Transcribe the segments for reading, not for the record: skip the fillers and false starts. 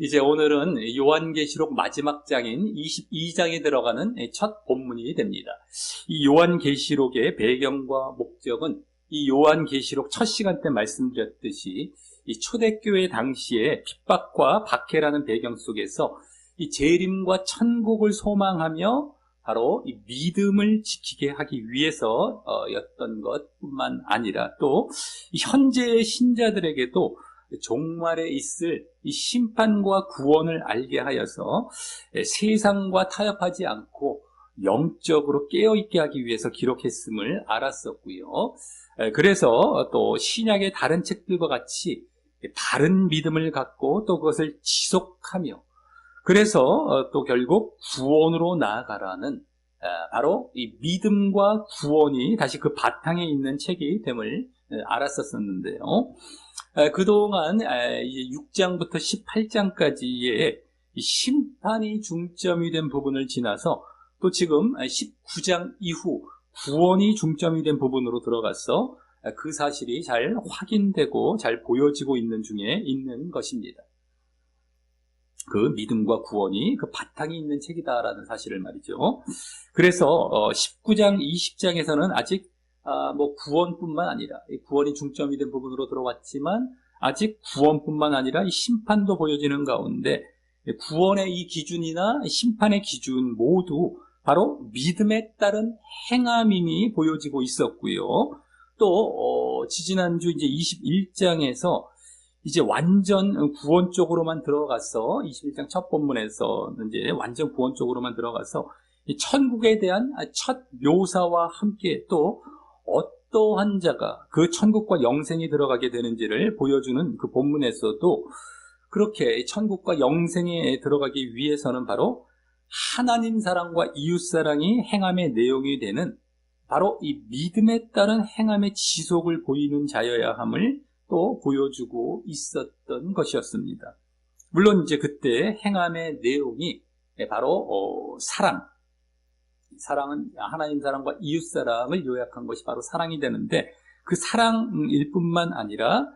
이제 오늘은 요한계시록 마지막 장인 22장에 들어가는 첫 본문이 됩니다. 이 요한계시록의 배경과 목적은 이 요한계시록 첫 시간 때 말씀드렸듯이 이 초대교회 당시에 핍박과 박해라는 배경 속에서 이 재림과 천국을 소망하며 바로 이 믿음을 지키게 하기 위해서였던 것뿐만 아니라 또 현재의 신자들에게도 종말에 있을 이 심판과 구원을 알게 하여서 세상과 타협하지 않고 영적으로 깨어있게 하기 위해서 기록했음을 알았었고요. 그래서 또 신약의 다른 책들과 같이 바른 믿음을 갖고 또 그것을 지속하며 그래서 또 결국 구원으로 나아가라는 바로 이 믿음과 구원이 다시 그 바탕에 있는 책이 됨을 알았었는데요. 그동안 이제 6장부터 18장까지의 심판이 중점이 된 부분을 지나서 또 지금 19장 이후 구원이 중점이 된 부분으로 들어가서 그 사실이 잘 확인되고 잘 보여지고 있는 중에 있는 것입니다. 그 믿음과 구원이 그 바탕이 있는 책이다라는 사실을 말이죠. 그래서 19장, 20장에서는 아직 구원뿐만 아니라 구원이 중점이 된 부분으로 들어왔지만 아직 구원뿐만 아니라 이 심판도 보여지는 가운데 구원의 이 기준이나 심판의 기준 모두 바로 믿음에 따른 행함임이 보여지고 있었고요. 또 지지난주 이제 21장에서 이제 완전 구원 쪽으로만 들어가서 21장 첫 본문에서 이제 완전 구원 쪽으로만 들어가서 이 천국에 대한 첫 묘사와 함께 또 어떠한 자가 그 천국과 영생이 들어가게 되는지를 보여주는 그 본문에서도 그렇게 천국과 영생에 들어가기 위해서는 바로 하나님 사랑과 이웃 사랑이 행함의 내용이 되는 바로 이 믿음에 따른 행함의 지속을 보이는 자여야 함을 또 보여주고 있었던 것이었습니다. 물론 이제 그때 행함의 내용이 바로 사랑은 하나님 사랑과 이웃 사랑을 요약한 것이 바로 사랑이 되는데 그 사랑일 뿐만 아니라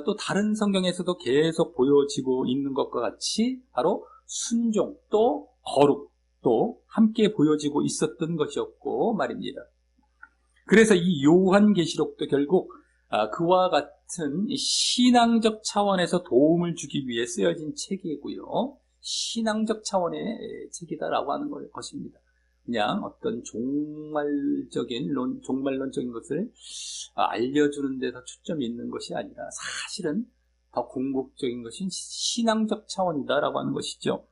또 다른 성경에서도 계속 보여지고 있는 것과 같이 바로 순종 또 거룩 또 함께 보여지고 있었던 것이었고 말입니다. 그래서 이 요한계시록도 결국 그와 같은 신앙적 차원에서 도움을 주기 위해 쓰여진 책이고요. 신앙적 차원의 책이다라고 하는 것입니다. 그냥 어떤 종말론적인 것을 알려주는 데서 초점이 있는 것이 아니라 사실은 더 궁극적인 것인 신앙적 차원이다라고 하는 것이죠.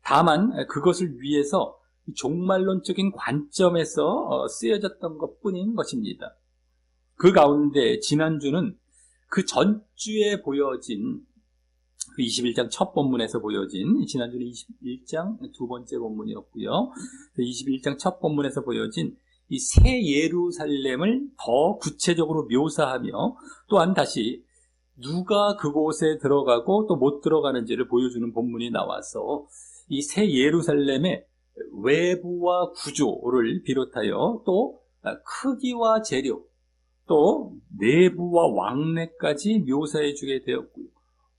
다만 그것을 위해서 종말론적인 관점에서 쓰여졌던 것뿐인 것입니다. 그 가운데 지난주는 그 전주에 보여진 그 21장 첫 본문에서 보여진 지난주는 21장 두 번째 본문이었고요. 21장 첫 본문에서 보여진 이 새 예루살렘을 더 구체적으로 묘사하며 또한 다시 누가 그곳에 들어가고 또 못 들어가는지를 보여주는 본문이 나와서 이 새 예루살렘의 외부와 구조를 비롯하여 또 크기와 재료 또 내부와 왕래까지 묘사해 주게 되었고요.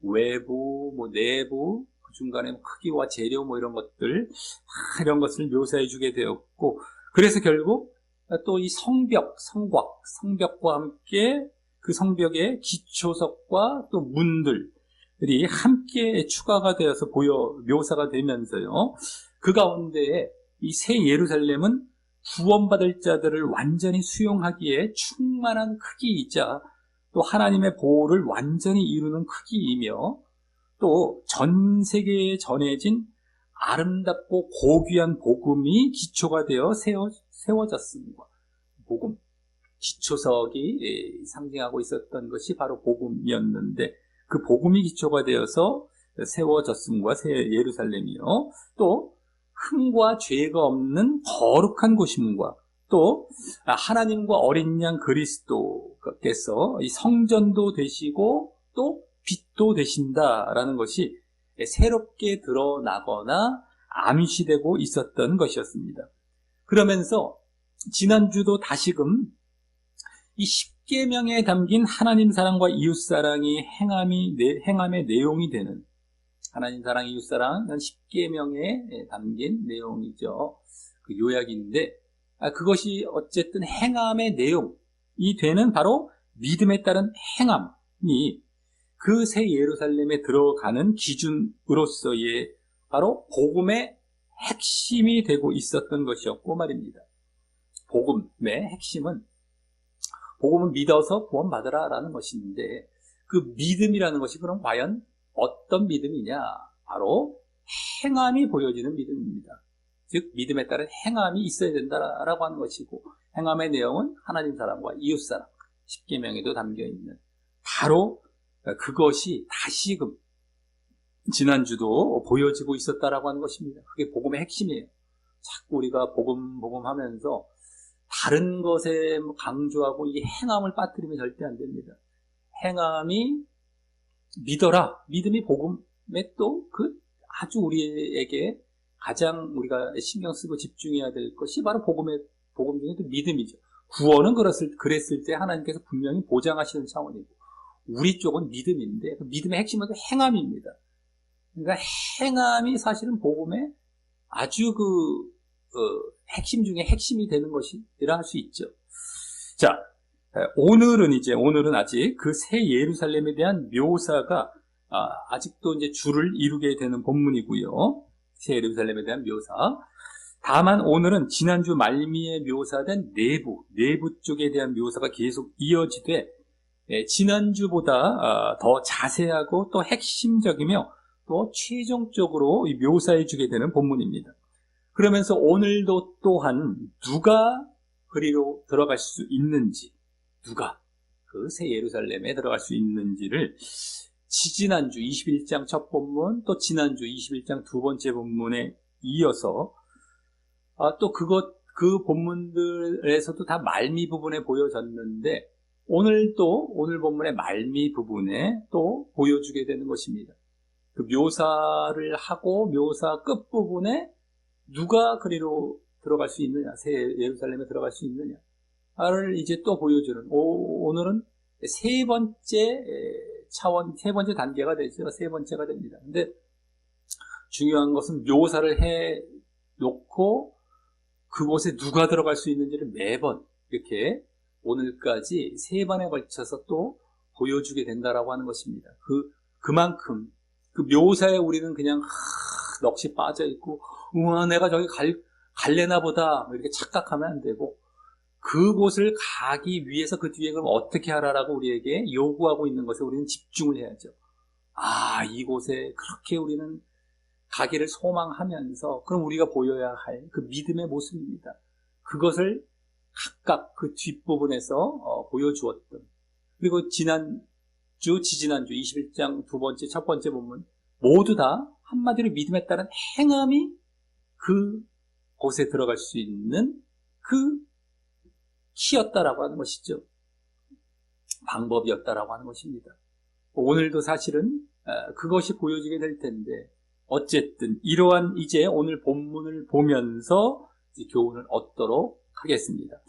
외부, 내부, 그 중간에 크기와 재료 이런 것들, 이런 것을 묘사해 주게 되었고, 그래서 결국 또 이 성벽과 함께 그 성벽의 기초석과 또 문들이 함께 추가가 되어서 묘사가 되면서요. 그 가운데에 이 새 예루살렘은 구원받을 자들을 완전히 수용하기에 충만한 크기이자 또 하나님의 보호를 완전히 이루는 크기이며 또 전 세계에 전해진 아름답고 고귀한 복음이 기초가 되어 세워졌습니다. 복음, 기초석이 상징하고 있었던 것이 바로 복음이었는데 그 복음이 기초가 되어서 세워졌음과 새 예루살렘이요. 또 흠과 죄가 없는 거룩한 곳임과 또 하나님과 어린 양 그리스도께서 이 성전도 되시고 또 빛도 되신다라는 것이 새롭게 드러나거나 암시되고 있었던 것이었습니다. 그러면서 지난주도 다시금 이 십계명에 담긴 하나님 사랑과 이웃 사랑이 행함의 내용이 되는 하나님 사랑, 이웃 사랑, 이건 10계명에 담긴 내용이죠. 그 요약인데, 그것이 어쨌든 행함의 내용이 되는 바로 믿음에 따른 행함이 그 새 예루살렘에 들어가는 기준으로서의 바로 복음의 핵심이 되고 있었던 것이었고 말입니다. 복음의 핵심은 복음을 믿어서 구원받으라 라는 것인데, 그 믿음이라는 것이 그럼 과연 어떤 믿음이냐? 바로 행함이 보여지는 믿음입니다. 즉 믿음에 따른 행함이 있어야 된다라고 하는 것이고, 행함의 내용은 하나님 사랑과 이웃 사랑, 10계명에도 담겨있는 바로 그것이 다시금 지난주도 보여지고 있었다라고 하는 것입니다. 그게 복음의 핵심이에요. 자꾸 우리가 복음 하면서 다른 것에 강조하고 이 행함을 빠뜨리면 절대 안 됩니다. 행함이 믿어라. 믿음이 복음에 또 그 아주 우리에게 가장 우리가 신경 쓰고 집중해야 될 것이 바로 복음 중에도 믿음이죠. 구원은 그랬을 때 하나님께서 분명히 보장하시는 차원이고, 우리 쪽은 믿음인데 그 믿음의 핵심은 행함입니다. 그러니까 행함이 사실은 복음의 아주 핵심 중에 핵심이 되는 것이라 할 수 있죠. 자, 오늘은 아직 그 새 예루살렘에 대한 묘사가 아직도 이제 줄을 이루게 되는 본문이고요. 새 예루살렘에 대한 묘사. 다만 오늘은 지난주 말미에 묘사된 내부 쪽에 대한 묘사가 계속 이어지되, 지난주보다 더 자세하고 또 핵심적이며 또 최종적으로 묘사해 주게 되는 본문입니다. 그러면서 오늘도 또한 누가 그리로 들어갈 수 있는지, 누가 그 새 예루살렘에 들어갈 수 있는지를 지난주 21장 첫 본문, 또 지난주 21장 두 번째 본문에 이어서 또 그 본문들에서도 다 말미 부분에 보여졌는데, 오늘 본문의 말미 부분에 또 보여주게 되는 것입니다. 그 묘사를 하고 묘사 끝부분에 누가 그리로 들어갈 수 있느냐, 새 예루살렘에 들어갈 수 있느냐를 이제 또 보여주는, 오늘은 세 번째 차원, 세 번째 단계가 되죠. 세 번째가 됩니다. 근데 중요한 것은 묘사를 해 놓고 그곳에 누가 들어갈 수 있는지를 매번 이렇게 오늘까지 세 번에 걸쳐서 또 보여주게 된다라고 하는 것입니다. 그만큼 그 묘사에 우리는 그냥 넋이 빠져 있고, 우와, 내가 저기 갈래나 보다 이렇게 착각하면 안 되고, 그곳을 가기 위해서 그 뒤에 그럼 어떻게 하라라고 우리에게 요구하고 있는 것에 우리는 집중을 해야죠. 이곳에 그렇게 우리는 가기를 소망하면서, 그럼 우리가 보여야 할 그 믿음의 모습입니다. 그것을 각각 그 뒷부분에서 보여주었던, 그리고 지지난주 21장 두 번째, 첫 번째 본문 모두 다 한마디로 믿음에 따른 행함이 그 곳에 들어갈 수 있는 그 키였다라고 하는 것이죠. 방법이었다라고 하는 것입니다. 오늘도 사실은 그것이 보여지게 될 텐데, 어쨌든 이러한 이제 오늘 본문을 보면서 교훈을 얻도록 하겠습니다.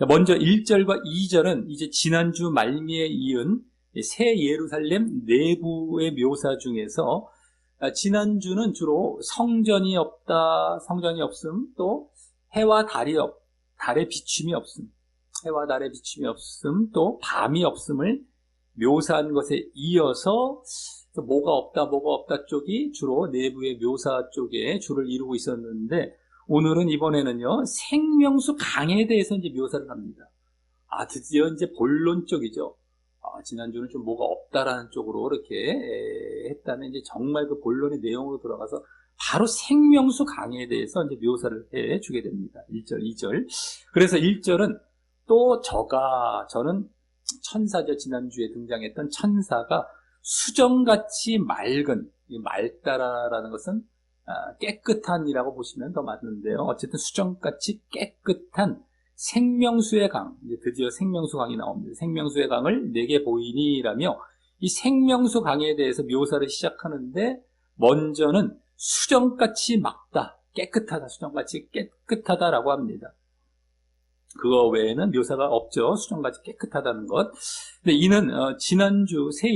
먼저 1절과 2절은 이제 지난주 말미에 이은 새 예루살렘 내부의 묘사 중에서, 지난주는 주로 성전이 없음, 또 해와 달의 비춤이 없음, 또 밤이 없음을 묘사한 것에 이어서 뭐가 없다 쪽이 주로 내부의 묘사 쪽에 줄을 이루고 있었는데, 오늘은 이번에는요, 생명수 강에 대해서 이제 묘사를 합니다. 드디어 이제 본론 쪽이죠. 지난주는 좀 뭐가 없다라는 쪽으로 이렇게 했다면, 이제 정말 그 본론의 내용으로 들어가서 바로 생명수 강에 대해서 이제 묘사를 해 주게 됩니다. 1절, 2절. 그래서 1절은 또 저는 천사죠. 지난주에 등장했던 천사가 수정같이 맑은, 맑다라는 것은 깨끗한이라고 보시면 더 맞는데요. 어쨌든 수정같이 깨끗한 생명수의 강, 이제 드디어 생명수 강이 나옵니다. 생명수의 강을 내게 보이니라며, 이 생명수 강에 대해서 묘사를 시작하는데, 먼저는 수정같이 맑다, 깨끗하다, 수정같이 깨끗하다라고 합니다. 그거 외에는 묘사가 없죠. 수정같이 깨끗하다는 것. 근데 이는 지난주 새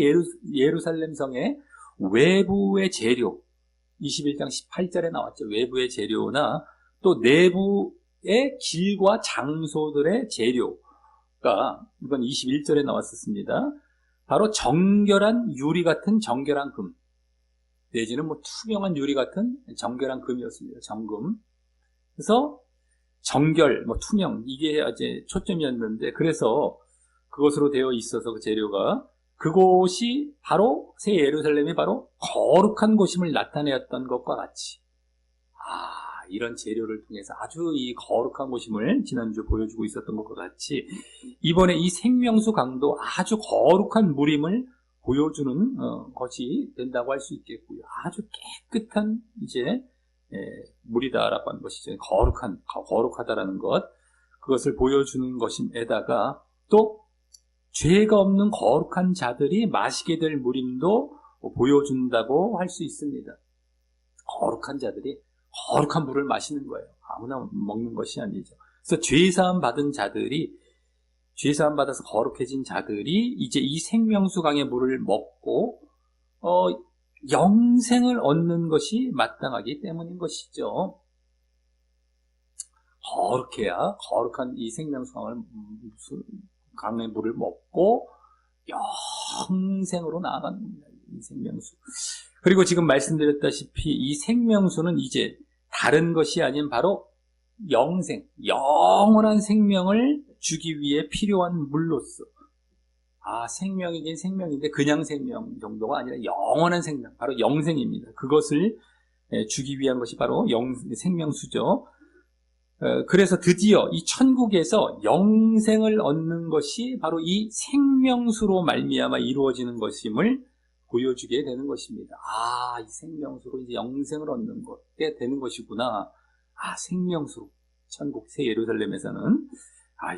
예루살렘 성에 외부의 재료, 21장 18절에 나왔죠. 외부의 재료나 또 내부의 길과 장소들의 재료가 이건 21절에 나왔었습니다. 바로 정결한 유리 같은 정결한 금, 내지는 뭐 투명한 유리 같은 정결한 금이었습니다. 정금. 그래서 정결, 뭐 투명, 이게 이제 초점이었는데, 그래서 그것으로 되어 있어서 그 재료가, 그곳이 바로 새 예루살렘이 바로 거룩한 곳임을 나타내었던 것과 같이, 이런 재료를 통해서 아주 이 거룩한 곳임을 지난주 보여주고 있었던 것과 같이, 이번에 이 생명수 강도 아주 거룩한 물임을 보여주는 것이 된다고 할 수 있겠고요. 아주 깨끗한 이제 물이다라고 하는 것이죠. 거룩하다라는 것, 그것을 보여주는 것임에다가 또 죄가 없는 거룩한 자들이 마시게 될 물임도 보여준다고 할 수 있습니다. 거룩한 자들이 거룩한 물을 마시는 거예요. 아무나 먹는 것이 아니죠. 그래서 죄사함 받은 자들이, 죄사함 받아서 거룩해진 자들이 이제 이 생명수 강의 물을 먹고 영생을 얻는 것이 마땅하기 때문인 것이죠. 거룩해야 거룩한 이 생명수 강의 물을 먹고 영생으로 나아가는 겁니다. 이 생명수. 그리고 지금 말씀드렸다시피 이 생명수는 이제 다른 것이 아닌 바로 영생, 영원한 생명을 주기 위해 필요한 물로서, 생명이긴 생명인데 그냥 생명 정도가 아니라 영원한 생명, 바로 영생입니다. 그것을 주기 위한 것이 바로 생명수죠. 그래서 드디어 이 천국에서 영생을 얻는 것이 바로 이 생명수로 말미암아 이루어지는 것임을 보여주게 되는 것입니다. 이 생명수로 이제 영생을 얻는 것게 되는 것이구나. 생명수, 천국 새 예루살렘에서는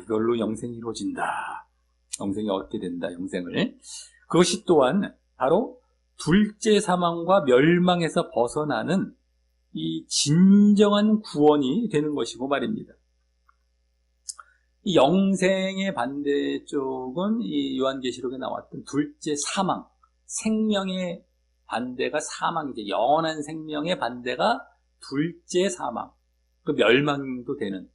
이걸로 영생이 이루어진다. 영생이 얻게 된다. 영생을. 그것이 또한 바로 둘째 사망과 멸망에서 벗어나는 이 진정한 구원이 되는 것이고 말입니다. 이 영생의 반대쪽은 이 요한계시록에 나왔던 둘째 사망, 생명의 반대가 사망이죠. 영원한 생명의 반대가 둘째 사망, 그 멸망도 되는,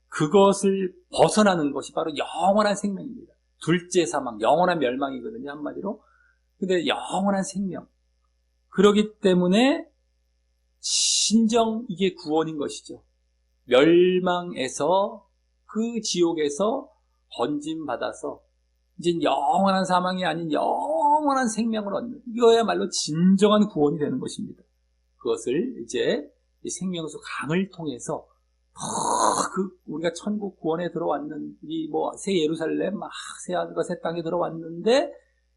그것을 벗어나는 것이 바로 영원한 생명입니다. 둘째 사망, 영원한 멸망이거든요, 한마디로. 근데 영원한 생명. 그렇기 때문에 진정 이게 구원인 것이죠. 멸망에서, 그 지옥에서 건짐받아서 이제 영원한 사망이 아닌 영원한 생명을 얻는, 이거야말로 진정한 구원이 되는 것입니다. 그것을 이제 생명수 강을 통해서 우리가 천국 구원에 들어왔는 이 새 예루살렘, 새 하늘과 새 땅에 들어왔는데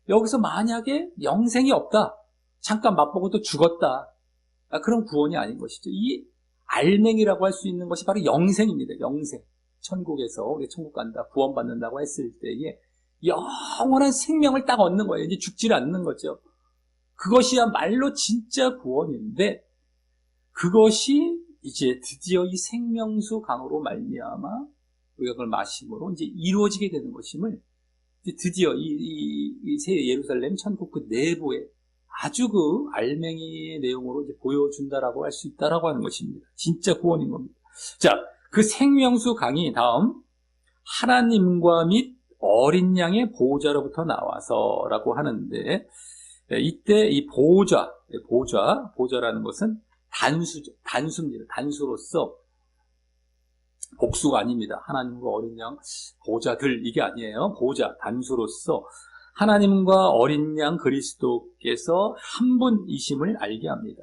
여기서 만약에 영생이 없다, 잠깐 맛보고 또 죽었다, 그런 구원이 아닌 것이죠. 이 알맹이라고 할 수 있는 것이 바로 영생입니다. 영생. 천국에서 우리 천국 간다, 구원받는다고 했을 때에 영원한 생명을 딱 얻는 거예요. 이제 죽지를 않는 거죠. 그것이야말로 진짜 구원인데, 그것이 이제 드디어 이 생명수 강으로 말미암아 우리가 그걸 마심으로 이제 이루어지게 되는 것임을, 이제 드디어 이 새 예루살렘 천국 그 내부에 아주 그 알맹이의 내용으로 이제 보여준다라고 할 수 있다라고 하는 것입니다. 진짜 구원인 겁니다. 자, 그 생명수 강이 다음 하나님과 및 어린 양의 보호자로부터 나와서라고 하는데, 이때 이 보호자라는 것은 단수입니다. 단수로서, 복수가 아닙니다. 하나님과 어린 양 보호자들, 이게 아니에요. 보호자, 단수로서 하나님과 어린 양 그리스도께서 한 분이심을 알게 합니다.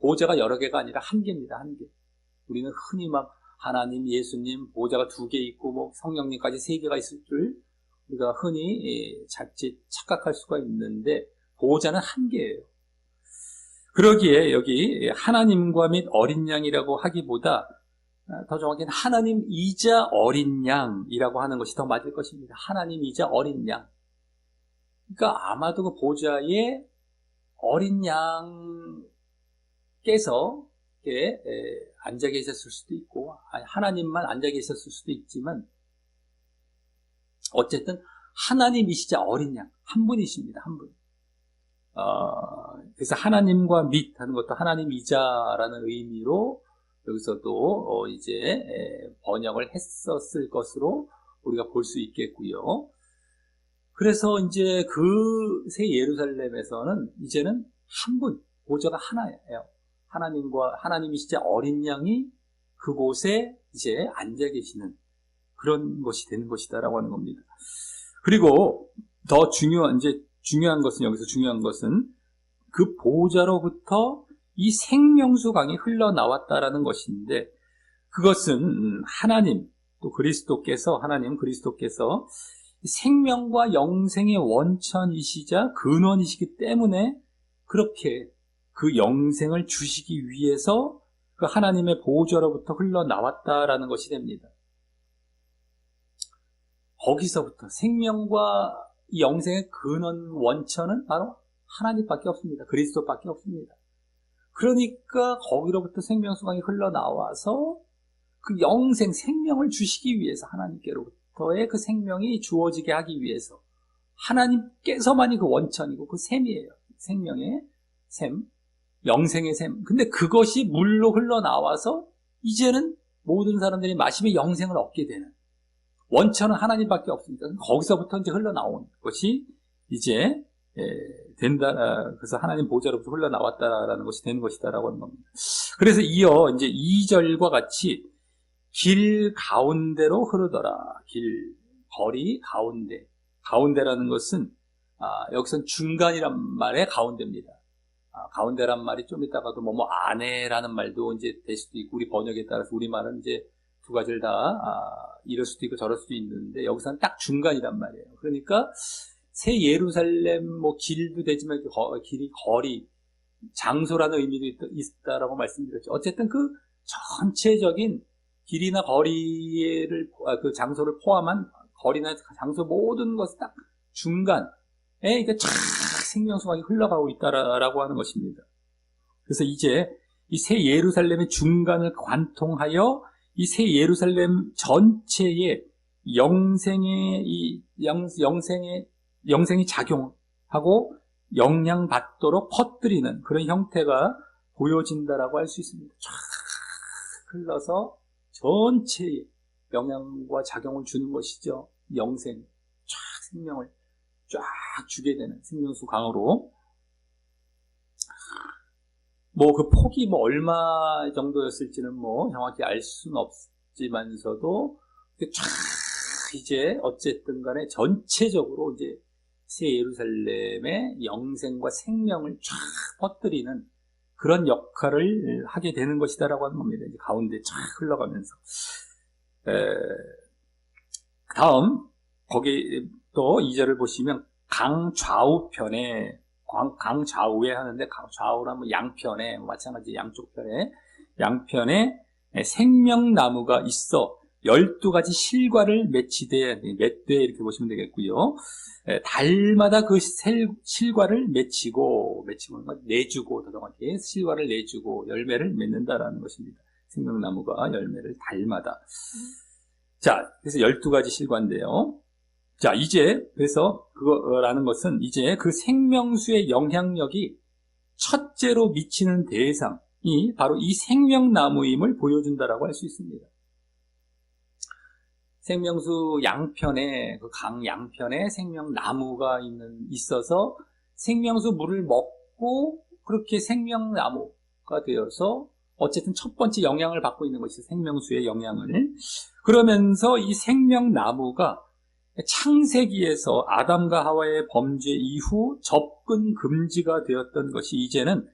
보호자가 여러 개가 아니라 한 개입니다. 한 개. 우리는 흔히 하나님, 예수님, 보호자가 2개 있고 성령님까지 3개가 있을 줄 우리가 흔히 자칫 착각할 수가 있는데, 보호자는 한 개예요. 그러기에 여기 하나님과 및 어린 양이라고 하기보다 더 정확히는 하나님이자 어린 양이라고 하는 것이 더 맞을 것입니다. 하나님이자 어린 양. 그러니까 아마도 그 보호자의 어린 양께서 앉아 계셨을 수도 있고, 하나님만 앉아 계셨을 수도 있지만, 어쨌든 하나님이시자 어린 양, 한 분이십니다. 한 분. 그래서 하나님과 및 하는 것도 하나님이자라는 의미로 여기서도 이제 번역을 했었을 것으로 우리가 볼 수 있겠고요. 그래서 이제 그 새 예루살렘에서는 이제는 한 분, 보좌가 하나예요. 하나님이 진짜 어린 양이 그곳에 이제 앉아 계시는 그런 것이 되는 것이다라고 하는 겁니다. 그리고 더 중요한 것은 그 보좌로부터 이 생명수 강이 흘러나왔다라는 것인데, 그것은 그리스도께서 생명과 영생의 원천이시자 근원이시기 때문에 그렇게 그 영생을 주시기 위해서 그 하나님의 보좌로부터 흘러나왔다라는 것이 됩니다. 거기서부터 생명과 이 영생의 근원 원천은 바로 하나님밖에 없습니다. 그리스도밖에 없습니다. 그러니까 거기로부터 생명수강이 흘러나와서 그 생명을 주시기 위해서, 하나님께로부터의 그 생명이 주어지게 하기 위해서 하나님께서만이 그 원천이고 그 샘이에요. 생명의 샘, 영생의 샘. 근데 그것이 물로 흘러나와서 이제는 모든 사람들이 마시면 영생을 얻게 되는, 원천은 하나님밖에 없습니다. 거기서부터 이제 흘러나온 것이 이제 된다. 그래서 하나님 보좌로부터 흘러나왔다라는 것이 되는 것이다라고 하는 겁니다. 그래서 이어 이제 2절과 같이 길 가운데로 흐르더라. 거리 가운데. 가운데라는 것은 여기선 중간이란 말의 가운데입니다. 가운데란 말이 좀 이따가도 안에라는 말도 이제 될 수도 있고, 우리 번역에 따라서 우리말은 이제 두 가지를 다 이럴 수도 있고 저럴 수도 있는데, 여기서는 딱 중간이란 말이에요. 그러니까 새 예루살렘 길도 되지만 길이 거리, 장소라는 의미도 있다라고 말씀드렸죠. 어쨌든 그 전체적인 길이나 거리를 그 장소를 포함한 거리나 장소 모든 것이 딱 중간에 이게 쫙 생명수강이 흘러가고 있다라고 하는 것입니다. 그래서 이제 이 새 예루살렘의 중간을 관통하여 이 새 예루살렘 전체에 영생이 작용하고 영향받도록 퍼뜨리는 그런 형태가 보여진다라고 할 수 있습니다. 쫙 흘러서 전체에 영향과 작용을 주는 것이죠. 생명을 쫙 주게 되는 생명수 강으로. 그 폭이 얼마 정도였을지는 정확히 알 수는 없지만서도 쫙 이제 어쨌든 간에 전체적으로 이제 새 예루살렘의 영생과 생명을 쫙 퍼뜨리는 그런 역할을 하게 되는 것이다라고 하는 겁니다. 이제 가운데 쫙 흘러가면서. 다음 거기 또 2절을 보시면 강 좌우편에, 강 좌우에 하는데, 강 좌우라면 양편에, 마찬가지 양쪽 편에, 양편에 생명나무가 있어 12가지 실과를 맺되, 이렇게 보시면 되겠고요. 달마다 그 실과를 맺히고 내주고, 더 정확히 실과를 내주고 열매를 맺는다라는 것입니다. 생명나무가 열매를 달마다. 자, 그래서 12가지 실과인데요. 자, 이제 그래서 그거라는 것은 이제 그 생명수의 영향력이 첫째로 미치는 대상이 바로 이 생명나무임을 보여준다라고 할 수 있습니다. 생명수 양편에, 그 강 양편에 생명나무가 있어서 생명수 물을 먹고 그렇게 생명나무가 되어서 어쨌든 첫 번째 영향을 받고 있는 것이 생명수의 영향을. 그러면서 이 생명나무가 창세기에서 아담과 하와의 범죄 이후 접근 금지가 되었던 것이 이제는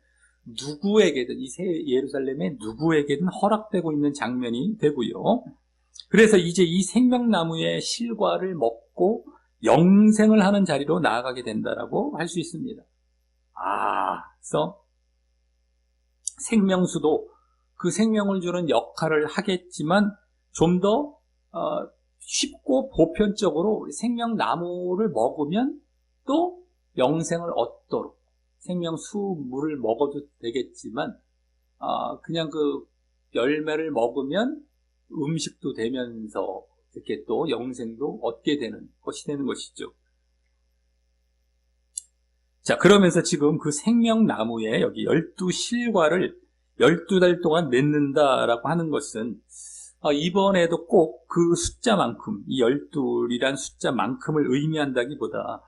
누구에게든, 이 새 예루살렘의 누구에게든 허락되고 있는 장면이 되고요. 그래서 이제 이 생명나무의 실과를 먹고 영생을 하는 자리로 나아가게 된다라고 할 수 있습니다. 그래서 생명수도 그 생명을 주는 역할을 하겠지만 좀 더 쉽고 보편적으로 생명나무를 먹으면 또 영생을 얻도록, 생명수 물을 먹어도 되겠지만 그냥 그 열매를 먹으면 음식도 되면서 이렇게 또 영생도 얻게 되는 것이 되는 것이죠. 자, 그러면서 지금 그 생명나무에 여기 12실과를 12달 동안 맺는다라고 하는 것은 이번에도 꼭 그 숫자만큼, 이 12이란 숫자만큼을 의미한다기보다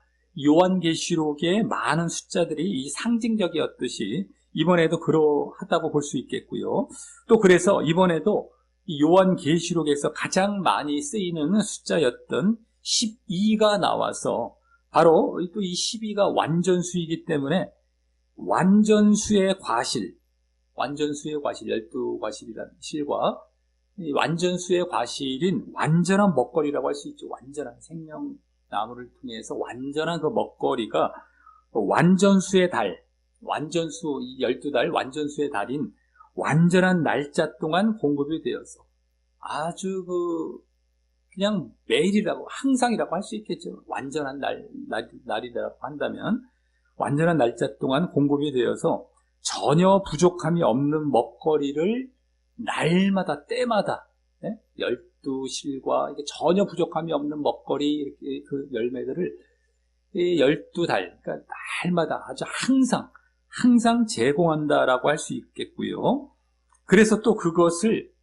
요한계시록의 많은 숫자들이 이 상징적이었듯이 이번에도 그러하다고 볼 수 있겠고요. 또 그래서 이번에도 이 요한계시록에서 가장 많이 쓰이는 숫자였던 12가 나와서 바로 또 이 12가 완전수이기 때문에 완전수의 과실, 12과실이라는 실과 이 완전수의 과실인 완전한 먹거리라고 할 수 있죠. 완전한 생명나무를 통해서 완전한 그 먹거리가 완전수의 달, 완전수, 이 12달 완전수의 달인 완전한 날짜 동안 공급이 되어서 아주 그냥 매일이라고, 항상이라고 할 수 있겠죠. 완전한 날이라고 한다면 완전한 날짜 동안 공급이 되어서 전혀 부족함이 없는 먹거리를 날마다, 때마다, 12실과 이게 전혀 부족함이 없는 먹거리, 이렇게 그 열매들을 12달, 그러니까 날마다 아주 항상 제공한다라고 할 수 있겠고요. 그래서 또 그것을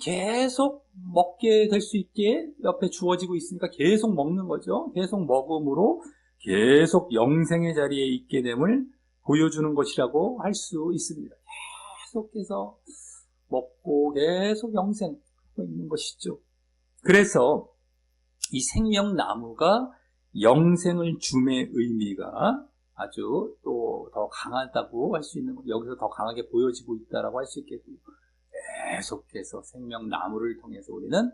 계속 먹게 될 수 있게 옆에 주어지고 있으니까 계속 먹는 거죠. 계속 먹음으로 계속 영생의 자리에 있게 됨을 보여주는 것이라고 할 수 있습니다. 계속해서 먹고 계속 영생하고 있는 것이죠. 그래서 이 생명나무가 영생을 줌의 의미가 아주 또 더 강하다고 할 수 있는, 여기서 더 강하게 보여지고 있다고 할 수 있겠고요. 계속해서 생명나무를 통해서 우리는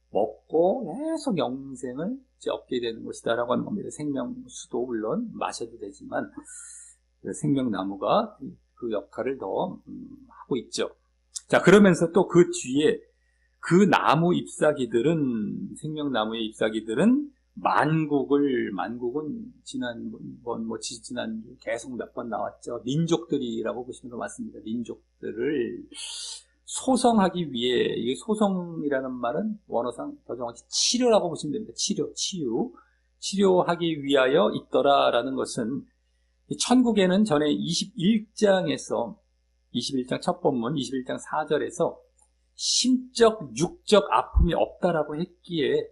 먹고 계속 영생을 얻게 되는 것이다라고 하는 겁니다. 생명수도 물론 마셔도 되지만 생명나무가 그 역할을 더 하고 있죠. 자, 그러면서 또 그 뒤에 그 나무 잎사귀들은, 생명나무의 잎사귀들은 만국은 지난 계속 몇 번 나왔죠. 민족들이라고 보시면 맞습니다. 민족들을 소성하기 위해, 이 소성이라는 말은 원어상 더 정확히 치료라고 보시면 됩니다. 치료하기 위하여 있더라라는 것은 천국에는 전에 21장 첫 본문 21장 4절에서 심적, 육적 아픔이 없다라고 했기에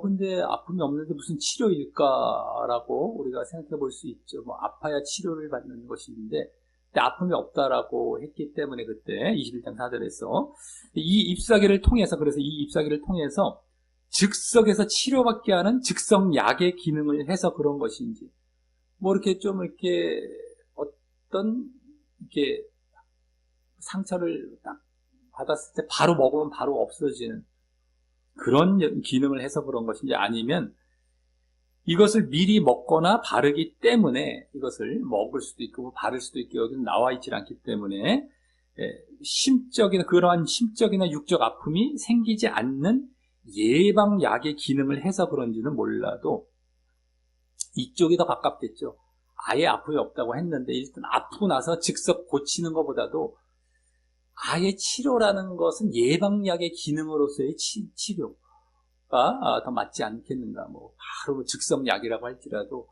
근데 아픔이 없는데 무슨 치료일까라고 우리가 생각해 볼 수 있죠. 아파야 치료를 받는 것인데 아픔이 없다라고 했기 때문에 그때 21장 4절에서 이 잎사귀를 통해서, 그래서 이 잎사귀를 통해서 즉석에서 치료받게 하는 즉석약의 기능을 해서 그런 것인지, 이렇게 어떤 이렇게 상처를 딱 받았을 때 바로 먹으면 바로 없어지는 그런 기능을 해서 그런 것인지, 아니면 이것을 미리 먹거나 바르기 때문에 이것을 먹을 수도 있고 바를 수도 있고 여기는 나와 있지 않기 때문에 그러한 심적이나 육적 아픔이 생기지 않는 예방약의 기능을 해서 그런지는 몰라도 이쪽이 더 가깝겠죠. 아예 아픔이 없다고 했는데 일단 아프고 나서 즉석 고치는 것보다도 아예 치료라는 것은 예방약의 기능으로서의 치료가 더 맞지 않겠는가. 바로 즉석약이라고 할지라도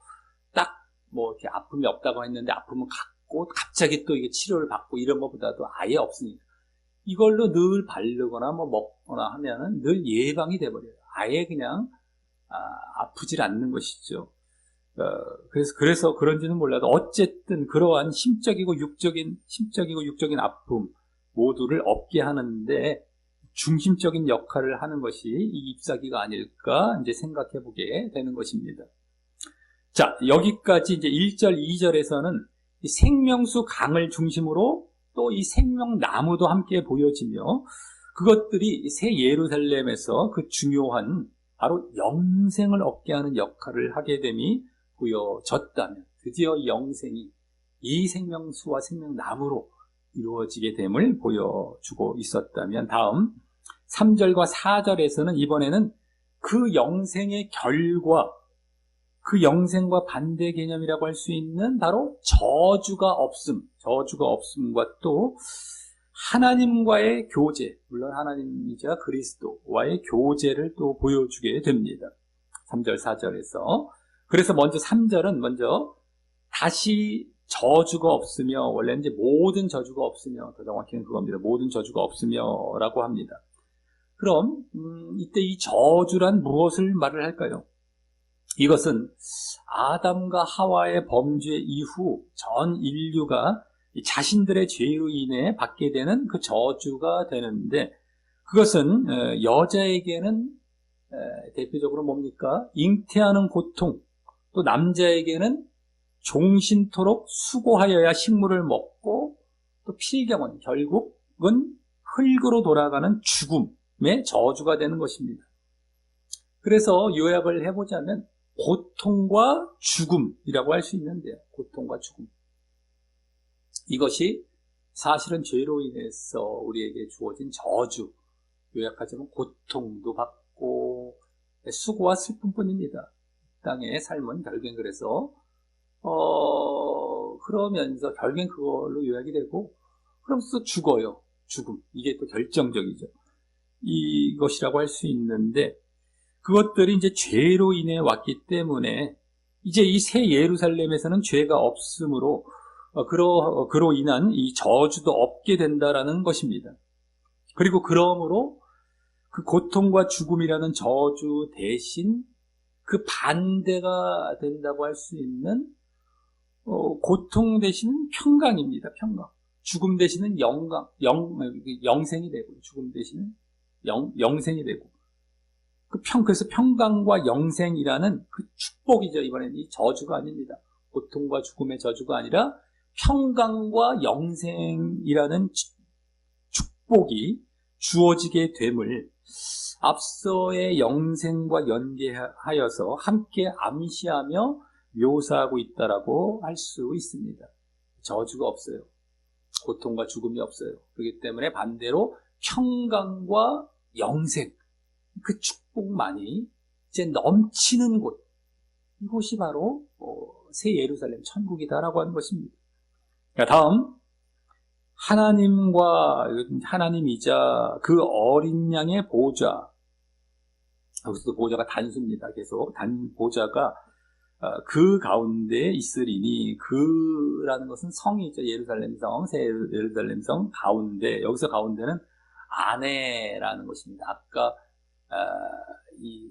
딱 이렇게 아픔이 없다고 했는데 아픔은 갖고 갑자기 또 이게 치료를 받고 이런 것보다도 아예 없으니까 이걸로 늘 바르거나 먹거나 하면은 늘 예방이 돼버려요. 아예 그냥 아프질 않는 것이죠. 그래서 그런지는 몰라도 어쨌든 그러한 심적이고 육적인 아픔 모두를 없게 하는데 중심적인 역할을 하는 것이 이 잎사귀가 아닐까 이제 생각해 보게 되는 것입니다. 자, 여기까지 이제 1절, 2절에서는 이 생명수 강을 중심으로 또 이 생명나무도 함께 보여지며 그것들이 새 예루살렘에서 그 중요한 바로 영생을 얻게 하는 역할을 하게 됨이 보여졌다면, 드디어 영생이 이 생명수와 생명나무로 이루어지게 됨을 보여주고 있었다면, 다음 3절과 4절에서는 이번에는 그 영생의 결과, 그 영생과 반대 개념이라고 할 수 있는 바로 저주가 없음과 또 하나님과의 교제, 물론 하나님이자 그리스도와의 교제를 또 보여주게 됩니다. 3절, 4절에서. 그래서 먼저 3절은 다시 저주가 없으며, 원래는 이제 모든 저주가 없으며, 더 정확히는 그겁니다. 모든 저주가 없으며라고 합니다. 그럼 이때 이 저주란 무엇을 말을 할까요? 이것은 아담과 하와의 범죄 이후 전 인류가 자신들의 죄로 인해 받게 되는 그 저주가 되는데, 그것은 여자에게는 대표적으로 뭡니까? 잉태하는 고통, 또 남자에게는 종신토록 수고하여야 식물을 먹고, 또 필경은 결국은 흙으로 돌아가는 죽음의 저주가 되는 것입니다. 그래서 요약을 해보자면 고통과 죽음이라고 할 수 있는데요. 고통과 죽음. 이것이 사실은 죄로 인해서 우리에게 주어진 저주. 요약하자면 고통도 받고 수고와 슬픔뿐입니다. 땅의 삶은 결국엔 그래서 그러면서 결국엔 그걸로 요약이 되고, 그러면서 죽어요. 죽음. 이게 또 결정적이죠. 이것이라고 할 수 있는데, 그것들이 이제 죄로 인해 왔기 때문에 이제 이 새 예루살렘에서는 죄가 없으므로 그로 인한 이 저주도 없게 된다라는 것입니다. 그리고 그러므로 그 고통과 죽음이라는 저주 대신 그 반대가 된다고 할 수 있는 고통 대신은 평강입니다. 평강. 죽음 대신은 영생이 되고, 죽음 대신은 영생이 되고, 그래서 평강과 영생이라는 그 축복이죠. 이번에는 이 저주가 아닙니다. 고통과 죽음의 저주가 아니라 평강과 영생이라는 축복이 주어지게 됨을 앞서의 영생과 연계하여서 함께 암시하며 묘사하고 있다라고 할 수 있습니다. 저주가 없어요. 고통과 죽음이 없어요. 그렇기 때문에 반대로 평강과 영생, 그 축복만이 이제 넘치는 곳, 이곳이 바로 새 예루살렘 천국이다라고 하는 것입니다. 다음, 하나님이자 그 어린 양의 보좌. 여기서도 보좌가 단수입니다. 계속 보좌가 그 가운데 있으리니, 그라는 것은 성이죠. 예루살렘성, 새 예루살렘성 가운데, 여기서 가운데는 안에라는 것입니다. 아까 이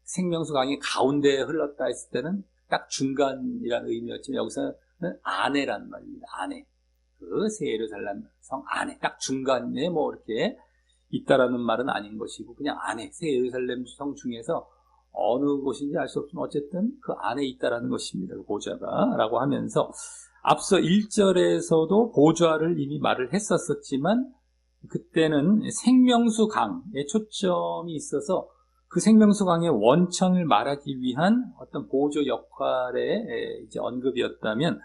생명수 강이 가운데에 흘렀다 했을 때는 딱 중간이라는 의미였지만, 여기서는 안에라는 말입니다. 안에. 그 새 예루살렘 성 안에, 딱 중간에 뭐 이렇게 있다라는 말은 아닌 것이고, 그냥 안에, 새 예루살렘 성 중에서 어느 곳인지 알 수 없지만 어쨌든 그 안에 있다라는 것입니다. 그 보좌가. 라고 하면서 앞서 1절에서도 보좌를 이미 말을 했었지만, 그때는 생명수 강에 초점이 있어서 그 생명수 강의 원천을 말하기 위한 어떤 보조 역할의 이제 언급이었다면,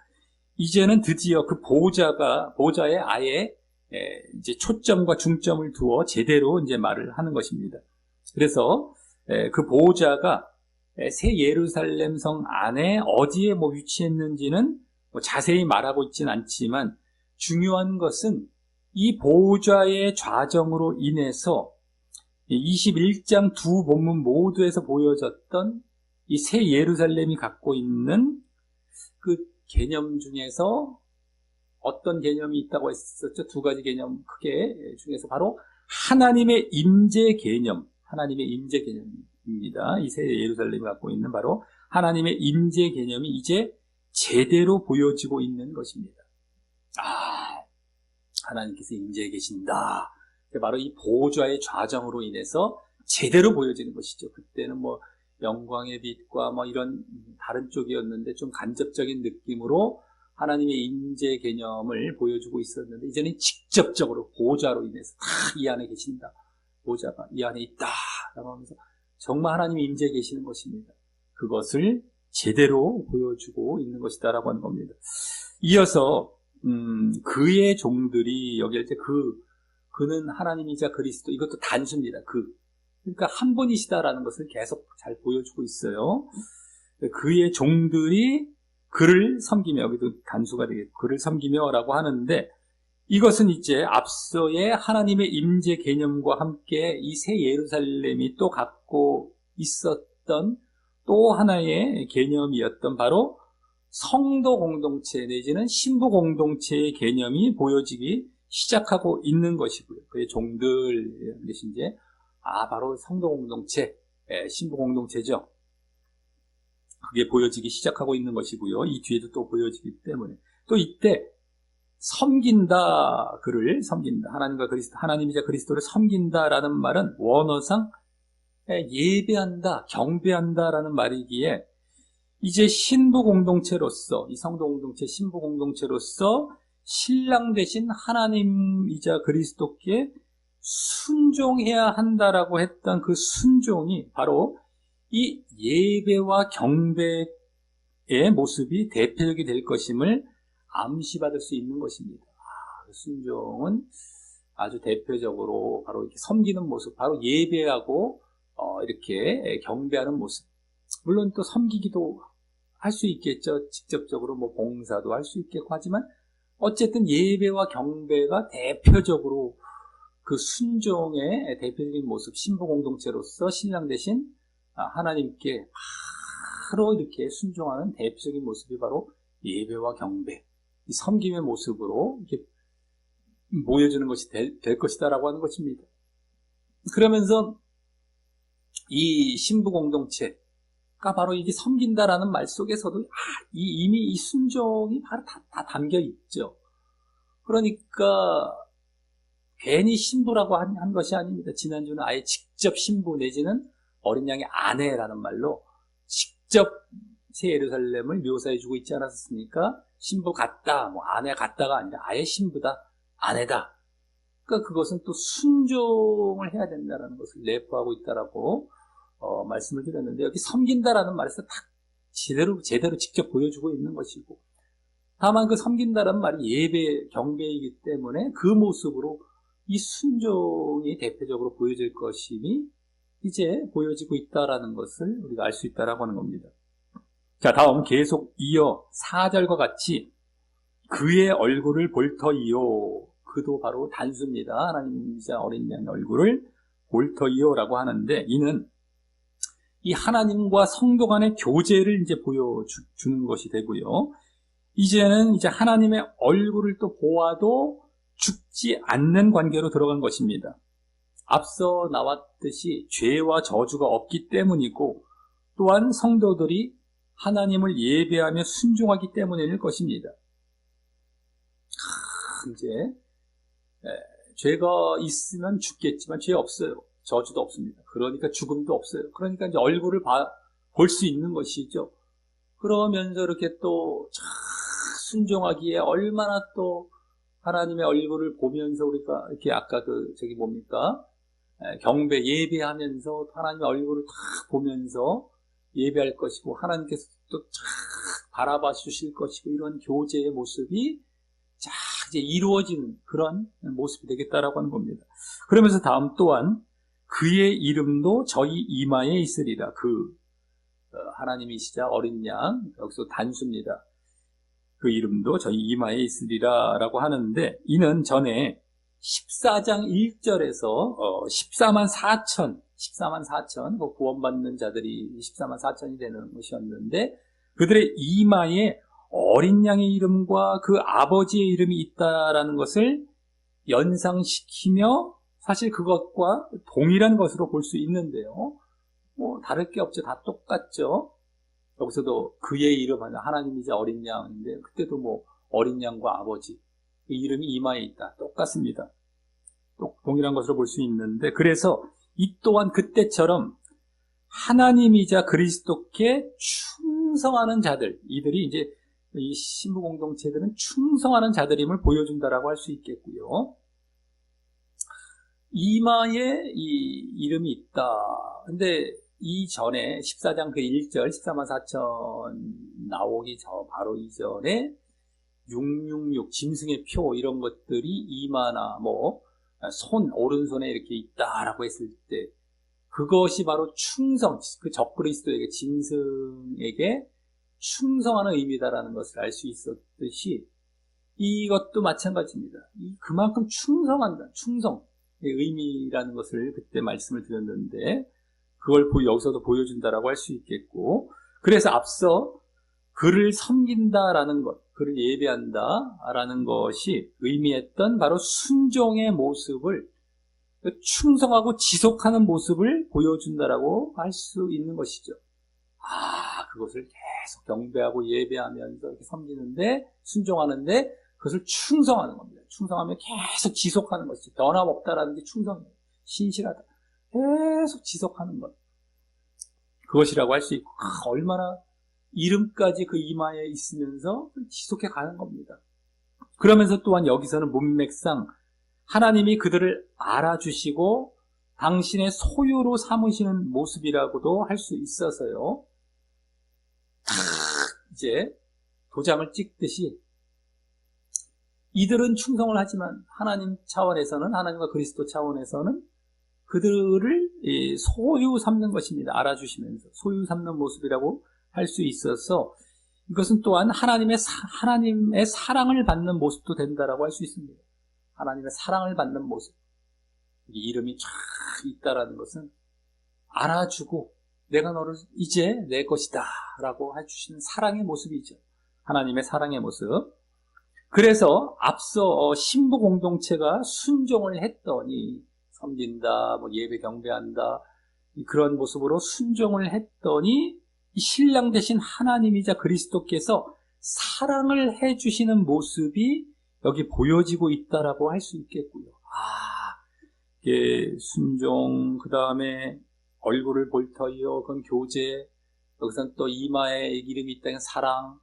이제는 드디어 그 보좌에 아예 이제 초점과 중점을 두어 제대로 이제 말을 하는 것입니다. 그래서 그 보좌가 새 예루살렘 성 안에 어디에 뭐 위치했는지는 뭐 자세히 말하고 있지는 않지만, 중요한 것은 이 보좌의 좌정으로 인해서 21장 두 본문 모두에서 보여졌던 이 새 예루살렘이 갖고 있는 그 개념 중에서 어떤 개념이 있다고 했었죠? 두 가지 개념 크게 중에서 바로 하나님의 임재 개념, 하나님의 임재 개념입니다. 이 새 예루살렘이 갖고 있는 바로 하나님의 임재 개념이 이제 제대로 보여지고 있는 것입니다. 하나님께서 임재해 계신다. 바로 이 보좌의 좌정으로 인해서 제대로 보여지는 것이죠. 그때는 뭐 영광의 빛과 뭐 이런 다른 쪽이었는데 좀 간접적인 느낌으로 하나님의 임재 개념을 보여주고 있었는데, 이제는 직접적으로 보좌로 인해서 다 이 안에 계신다. 보좌가 이 안에 있다. 라고 하면서 정말 하나님이 임재해 계시는 것입니다. 그것을 제대로 보여주고 있는 것이다라고 하는 겁니다. 이어서 그의 종들이 여기 할 때 그는 하나님이자 그리스도, 이것도 단수입니다. 그러니까 한 분이시다라는 것을 계속 잘 보여주고 있어요. 그의 종들이 그를 섬기며, 여기도 단수가 되겠고 그를 섬기며라고 하는데, 이것은 이제 앞서의 하나님의 임재 개념과 함께 이 새 예루살렘이 또 갖고 있었던 또 하나의 개념이었던 바로 성도 공동체 내지는 신부 공동체의 개념이 보여지기 시작하고 있는 것이고요. 그의 종들, 것이 이제, 바로 성도 공동체, 신부 공동체죠. 그게 보여지기 시작하고 있는 것이고요. 이 뒤에도 또 보여지기 때문에. 또 이때, 섬긴다, 그를 섬긴다. 하나님이자 그리스도를 섬긴다라는 말은 원어상 예배한다, 경배한다라는 말이기에 이제 신부 공동체로서, 이 성도 공동체, 신부 공동체로서 신랑 되신 하나님이자 그리스도께 순종해야 한다라고 했던 그 순종이 바로 이 예배와 경배의 모습이 대표적이 될 것임을 암시받을 수 있는 것입니다. 그 순종은 아주 대표적으로 바로 이렇게 섬기는 모습, 바로 예배하고 이렇게 경배하는 모습. 물론 또 섬기기도 할 수 있겠죠. 직접적으로 뭐 봉사도 할 수 있겠고 하지만 어쨌든 예배와 경배가 대표적으로 그 순종의 대표적인 모습, 신부 공동체로서 신랑 대신 하나님께 바로 이렇게 순종하는 대표적인 모습이 바로 예배와 경배, 이 섬김의 모습으로 이렇게 모여주는 것이 될 것이다라고 하는 것입니다. 그러면서 이 신부 공동체가 바로 이게 섬긴다라는 말 속에서도 이미 이 순종이 바로 다 담겨 있죠. 그러니까 괜히 신부라고 한 것이 아닙니다. 지난주는 아예 직접 신부 내지는 어린 양의 아내라는 말로 직접 새 예루살렘을 묘사해주고 있지 않았습니까? 신부 같다, 뭐 아내 같다가 아니라 아예 신부다, 아내다. 그러니까 그것은 또 순종을 해야 된다는 것을 내포하고 있다라고 말씀을 드렸는데, 여기 섬긴다라는 말에서 딱 제대로 직접 보여주고 있는 것이고, 다만 그 섬긴다라는 말이 예배, 경배이기 때문에 그 모습으로 이 순종이 대표적으로 보여질 것임이 이제 보여지고 있다라는 것을 우리가 알 수 있다라고 하는 겁니다. 자, 다음 계속 이어 4절과 같이 그의 얼굴을 볼 터이요. 그도 바로 단수입니다. 하나님이자 어린 양의 얼굴을 볼 터이요라고 하는데, 이는 이 하나님과 성도 간의 교제를 이제 보여주는 것이 되고요. 이제는 이제 하나님의 얼굴을 또 보아도 죽지 않는 관계로 들어간 것입니다. 앞서 나왔듯이 죄와 저주가 없기 때문이고, 또한 성도들이 하나님을 예배하며 순종하기 때문일 것입니다. 이제 죄가 있으면 죽겠지만 죄 없어요. 저주도 없습니다. 그러니까 죽음도 없어요. 그러니까 이제 얼굴을 볼 수 있는 것이죠. 그러면서 이렇게 또 순종하기에 얼마나 또 하나님의 얼굴을 보면서 우리가 이렇게 아까 뭡니까? 경배, 예배하면서 하나님의 얼굴을 딱 보면서 예배할 것이고, 하나님께서 또 바라봐 주실 것이고, 이런 교제의 모습이 이제 이루어지는 그런 모습이 되겠다라고 하는 겁니다. 그러면서 다음 또한 그의 이름도 저희 이마에 있으리라. 하나님이시자 어린 양, 여기서 단수입니다. 그 이름도 저희 이마에 있으리라 라고 하는데, 이는 전에 14장 1절에서 14만 4천 구원받는 자들이 14만 4천이 되는 것이었는데, 그들의 이마에 어린 양의 이름과 그 아버지의 이름이 있다라는 것을 연상시키며 사실 그것과 동일한 것으로 볼 수 있는데요. 뭐 다를 게 없죠. 다 똑같죠. 여기서도 그의 이름 하나님이자 어린 양인데, 그때도 뭐 어린 양과 아버지 그 이름이 이마에 있다. 똑같습니다. 동일한 것으로 볼 수 있는데, 그래서 이 또한 그때처럼 하나님이자 그리스도께 충성하는 자들, 이들이 이제 이 신부 공동체들은 충성하는 자들임을 보여준다라고 할 수 있겠고요. 이마에 이 이름이 있다. 근데 이전에 14장 그 1절 14만 4천 나오기 바로 이전에 666 짐승의 표 이런 것들이 이마나 뭐 손, 오른손에 이렇게 있다라고 했을 때, 그것이 바로 충성, 그 적그리스도에게, 짐승에게 충성하는 의미다라는 것을 알 수 있었듯이, 이것도 마찬가지입니다. 그만큼 충성한다, 충성의 의미라는 것을 그때 말씀을 드렸는데, 그걸 여기서도 보여준다라고 할 수 있겠고, 그래서 앞서 그를 섬긴다라는 것, 그를 예배한다라는 것이 의미했던 바로 순종의 모습을, 충성하고 지속하는 모습을 보여준다라고 할 수 있는 것이죠. 그것을 계속 경배하고 예배하면서 이렇게 섬기는데, 순종하는데, 그것을 충성하는 겁니다. 충성하면 계속 지속하는 것이죠. 변함없다라는 게 충성이에요. 신실하다. 계속 지속하는 것. 그것이라고 할 수 있고, 얼마나 이름까지 그 이마에 있으면서 지속해 가는 겁니다. 그러면서 또한 여기서는 문맥상 하나님이 그들을 알아주시고 당신의 소유로 삼으시는 모습이라고도 할 수 있어서요. 이제 도장을 찍듯이 이들은 충성을 하지만 하나님 차원에서는, 하나님과 그리스도 차원에서는 그들을 소유 삼는 것입니다. 알아주시면서 소유 삼는 모습이라고 할 수 있어서 이것은 또한 하나님의 사랑을 받는 모습도 된다라고 할 수 있습니다. 하나님의 사랑을 받는 모습. 이름이 쫙 있다라는 것은 알아주고 내가 너를 이제 내 것이다 라고 해주시는 사랑의 모습이죠. 하나님의 사랑의 모습. 그래서 앞서 신부 공동체가 순종을 했더니, 섬긴다, 예배 경배한다, 그런 모습으로 순종을 했더니 신랑 되신 하나님이자 그리스도께서 사랑을 해주시는 모습이 여기 보여지고 있다라고 할 수 있겠고요. 이게 순종, 그 다음에 얼굴을 볼 터이요, 그건 교제, 여기서는 또 이마에 이름이 있다는 사랑,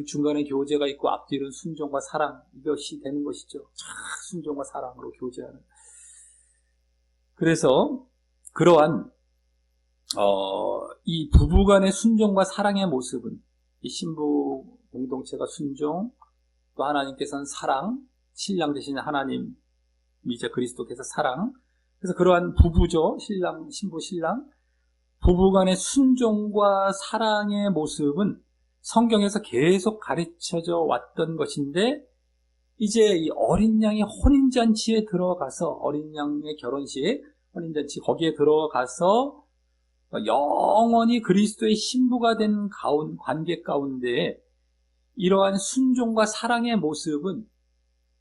중간에 교제가 있고 앞뒤로는 순종과 사랑, 이것이 되는 것이죠. 순종과 사랑으로 교제하는. 그래서 그러한 이 부부간의 순종과 사랑의 모습은, 이 신부 공동체가 순종, 또 하나님께서는 사랑, 신랑 되신 하나님이자 그리스도께서 사랑. 그래서 그러한 부부죠. 신랑, 신부, 신랑. 부부간의 순종과 사랑의 모습은 성경에서 계속 가르쳐져 왔던 것인데, 이제 이 어린 양의 혼인잔치에 들어가서, 어린 양의 결혼식, 혼인잔치 거기에 들어가서 영원히 그리스도의 신부가 된 관계 가운데 이러한 순종과 사랑의 모습은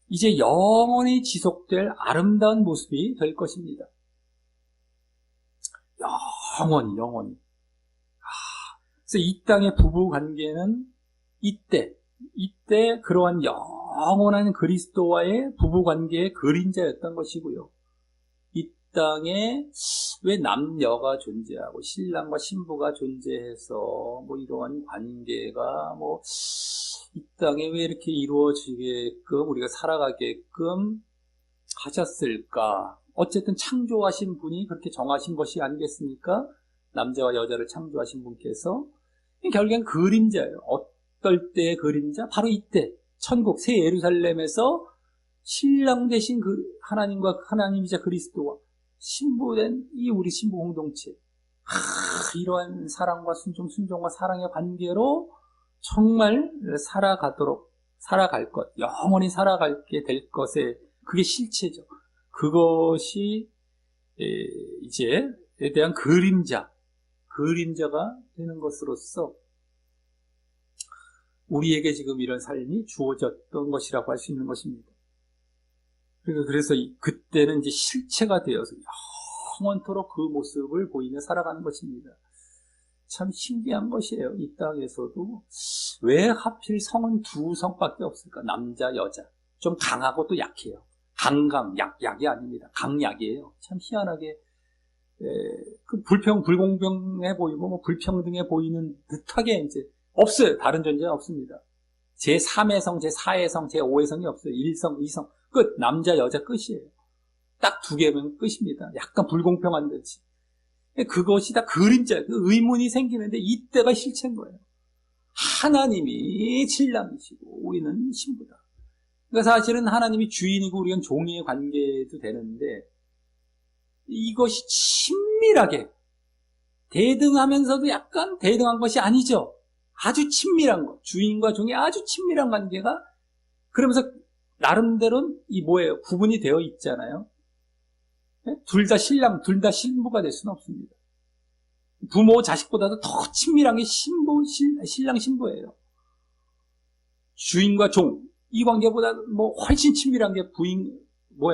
이제 영원히 지속될 아름다운 모습이 될 것입니다. 영원히. 그래서 이 땅의 부부 관계는 이때 그러한 영원한 그리스도와의 부부 관계의 그림자였던 것이고요. 이 땅에 왜 남녀가 존재하고 신랑과 신부가 존재해서 이러한 관계가 이 땅에 왜 이렇게 이루어지게끔 우리가 살아가게끔 하셨을까? 어쨌든 창조하신 분이 그렇게 정하신 것이 아니겠습니까? 남자와 여자를 창조하신 분께서. 결국엔 그림자예요. 어떨 때의 그림자? 바로 이때 천국 새 예루살렘에서 신랑 되신 그 하나님과 하나님이자 그리스도와 신부된 이 우리 신부 공동체, 이러한 사랑과 순종과 사랑의 관계로 정말 살아갈 것, 영원히 살아가게 될 것에, 그게 실체죠. 그것이 이제에 대한 그림자가 되는 것으로서 우리에게 지금 이런 삶이 주어졌던 것이라고 할 수 있는 것입니다. 그래서 그때는 이제 실체가 되어서 영원토록 그 모습을 보이며 살아가는 것입니다. 참 신기한 것이에요. 이 땅에서도 왜 하필 성은 두 성밖에 없을까? 남자, 여자. 좀 강하고 또 약해요. 약이 아닙니다. 강약이에요. 참 희한하게 그 불공평해 보이고 불평등해 보이는 듯하게 이제 없어요. 다른 존재는 없습니다. 제3의 성, 제4의 성, 제5의 성이 없어요. 1성, 2성. 끝. 남자, 여자 끝이에요. 딱 두 개면 끝입니다. 약간 불공평한 듯이. 그것이 다 그림자예요. 그 의문이 생기는데 이때가 실체인 거예요. 하나님이 신랑이시고 우리는 신부다. 그러니까 사실은 하나님이 주인이고 우리는 종의 관계도 되는데 이것이 친밀하게 대등하면서도 약간 대등한 것이 아니죠. 아주 친밀한 것. 주인과 종의 아주 친밀한 관계가, 그러면서 나름대로는 구분이 되어 있잖아요. 둘 다 신랑, 둘 다 신부가 될 수는 없습니다. 부모, 자식보다도 더 친밀한 게 신랑, 신부예요. 주인과 종, 이 관계보다 훨씬 친밀한 게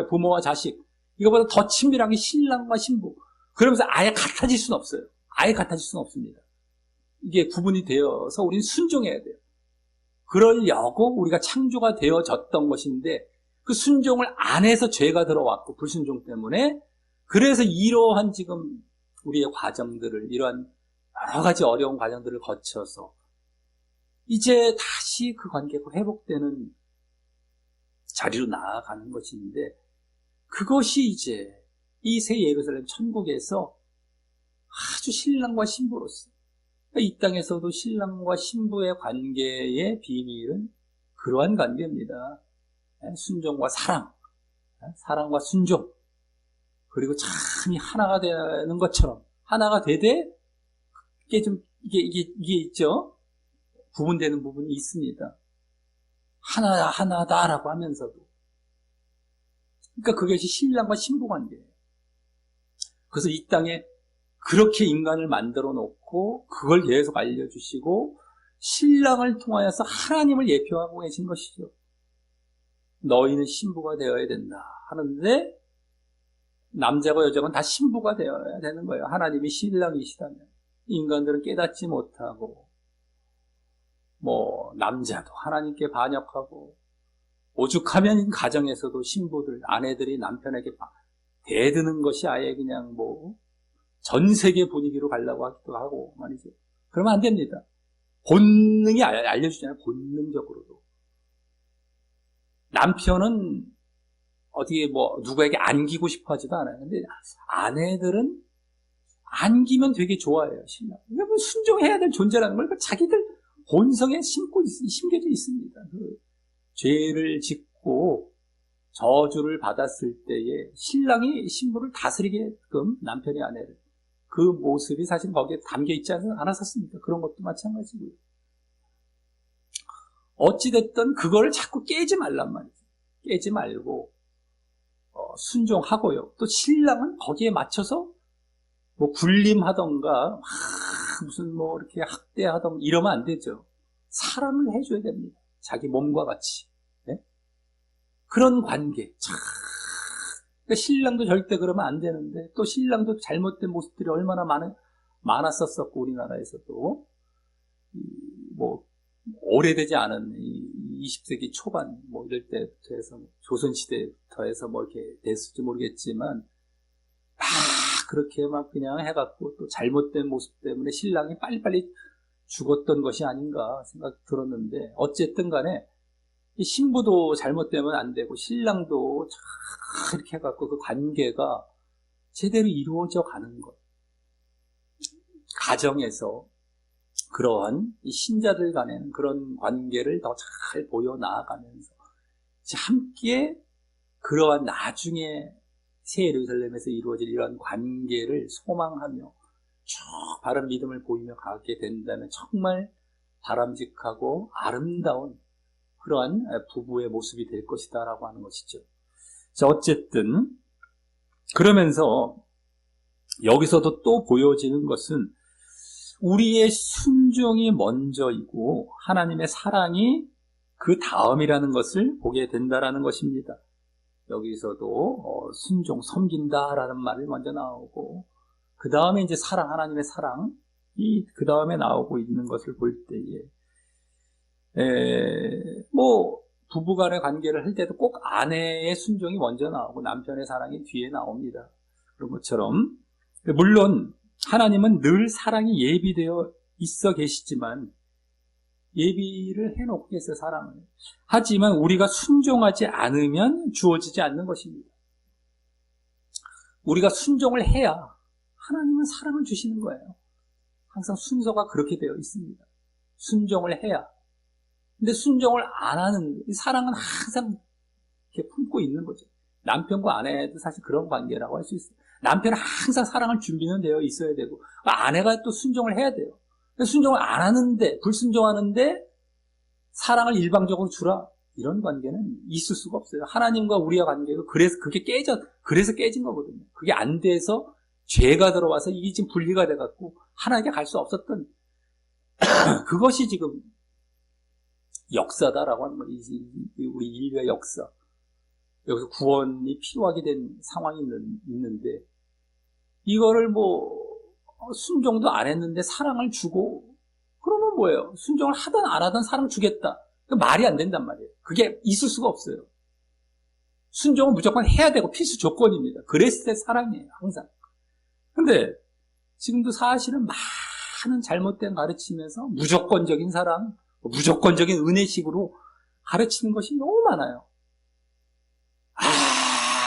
부모와 자식. 이거보다 더 친밀한 게 신랑과 신부. 그러면서 아예 같아질 수는 없어요. 아예 같아질 수는 없습니다. 이게 구분이 되어서 우리는 순종해야 돼요. 그러려고 우리가 창조가 되어졌던 것인데, 그 순종을 안 해서 죄가 들어왔고, 불순종 때문에, 그래서 이러한 지금 우리의 과정들을, 이러한 여러 가지 어려운 과정들을 거쳐서, 이제 다시 그 관계가 회복되는 자리로 나아가는 것인데, 그것이 이제 이 새 예루살렘 천국에서 아주 신랑과 신부로서, 이 땅에서도 신랑과 신부의 관계의 비밀은 그러한 관계입니다. 순종과 사랑, 사랑과 순종, 그리고 참이 하나가 되는 것처럼 하나가 되되 이게 있죠. 구분되는 부분이 있습니다. 하나다라고 하면서도. 그러니까 그것이 신랑과 신부 관계예요. 그래서 이 땅에 그렇게 인간을 만들어 놓고 그걸 계속 알려주시고 신랑을 통하여서 하나님을 예표하고 계신 것이죠. 너희는 신부가 되어야 된다 하는데 남자가 여자가 다 신부가 되어야 되는 거예요. 하나님이 신랑이시다면. 인간들은 깨닫지 못하고 남자도 하나님께 반역하고 오죽하면 가정에서도 신부들, 아내들이 남편에게 대드는 것이 아예 그냥 전 세계 분위기로 가려고 하기도 하고 말이죠. 그러면 안 됩니다. 본능이 알려주잖아요. 본능적으로도. 남편은 어디에 누구에게 안기고 싶어 하지도 않아요. 근데 아내들은 안기면 되게 좋아해요, 신랑. 그러니까 순종해야 될 존재라는 걸 자기들 본성에 심겨져 있습니다. 죄를 짓고 저주를 받았을 때에 신랑이 신부를 다스리게끔 남편이 아내를 그 모습이 사실 거기에 담겨 있지 않았었습니까? 그런 것도 마찬가지고요. 어찌됐든 그걸 자꾸 깨지 말란 말이죠. 깨지 말고 순종하고요. 또 신랑은 거기에 맞춰서 군림하던가 무슨 이렇게 학대하던가 이러면 안 되죠. 사랑을 해줘야 됩니다. 자기 몸과 같이. 네? 그런 관계. 그러니까 신랑도 절대 그러면 안 되는데 또 신랑도 잘못된 모습들이 얼마나 많았었고 우리나라에서도 오래되지 않은 20세기 초반 이럴 때부터 해서 조선시대부터 해서 이렇게 됐을지 모르겠지만 다 그렇게 그냥 해갖고 또 잘못된 모습 때문에 신랑이 빨리빨리 죽었던 것이 아닌가 생각 들었는데 어쨌든 간에 이 신부도 잘못되면 안 되고 신랑도 이렇게 해갖고 그 관계가 제대로 이루어져 가는 것. 가정에서 그러한 이 신자들 간에는 그런 관계를 더 잘 보여나가면서 함께 그러한 나중에 새 예루살렘에서 이루어질 이러한 관계를 소망하며 쭉 바른 믿음을 보이며 가게 된다면 정말 바람직하고 아름다운 그러한 부부의 모습이 될 것이다 라고 하는 것이죠. 자, 어쨌든 그러면서 여기서도 또 보여지는 것은 우리의 순종이 먼저이고 하나님의 사랑이 그 다음이라는 것을 보게 된다라는 것입니다. 여기서도 순종, 섬긴다라는 말이 먼저 나오고 그 다음에 이제 사랑, 하나님의 사랑이 그 다음에 나오고 있는 것을 볼 때에 부부간의 관계를 할 때도 꼭 아내의 순종이 먼저 나오고 남편의 사랑이 뒤에 나옵니다. 그런 것처럼 물론 하나님은 늘 사랑이 예비되어 있어 계시지만 예비를 해놓고 계세요, 사랑을. 하지만 우리가 순종하지 않으면 주어지지 않는 것입니다. 우리가 순종을 해야 하나님은 사랑을 주시는 거예요. 항상 순서가 그렇게 되어 있습니다. 순종을 해야. 근데 순종을 안 하는, 사랑은 항상 이렇게 품고 있는 거죠. 남편과 아내도 사실 그런 관계라고 할 수 있어요. 남편은 항상 사랑을 준비는 되어 있어야 되고, 아내가 또 순종을 해야 돼요. 순종을 안 하는데, 불순종하는데, 사랑을 일방적으로 주라. 이런 관계는 있을 수가 없어요. 하나님과 우리의 관계가 그래서 깨진 거거든요. 그게 안 돼서 죄가 들어와서 이게 지금 분리가 돼갖고 하나님께 갈 수 없었던 그것이 지금 역사다라고 하는 거예요. 우리 인류의 역사. 여기서 구원이 필요하게 된 상황이 있는데 이거를 뭐 순종도 안 했는데 사랑을 주고 그러면 뭐예요? 순종을 하든 안 하든 사랑 주겠다. 말이 안 된단 말이에요. 그게 있을 수가 없어요. 순종은 무조건 해야 되고 필수 조건입니다. 그랬을 때 사랑이에요. 항상. 근데 지금도 사실은 많은 잘못된 가르치면서 무조건적인 사랑, 무조건적인 은혜식으로 가르치는 것이 너무 많아요.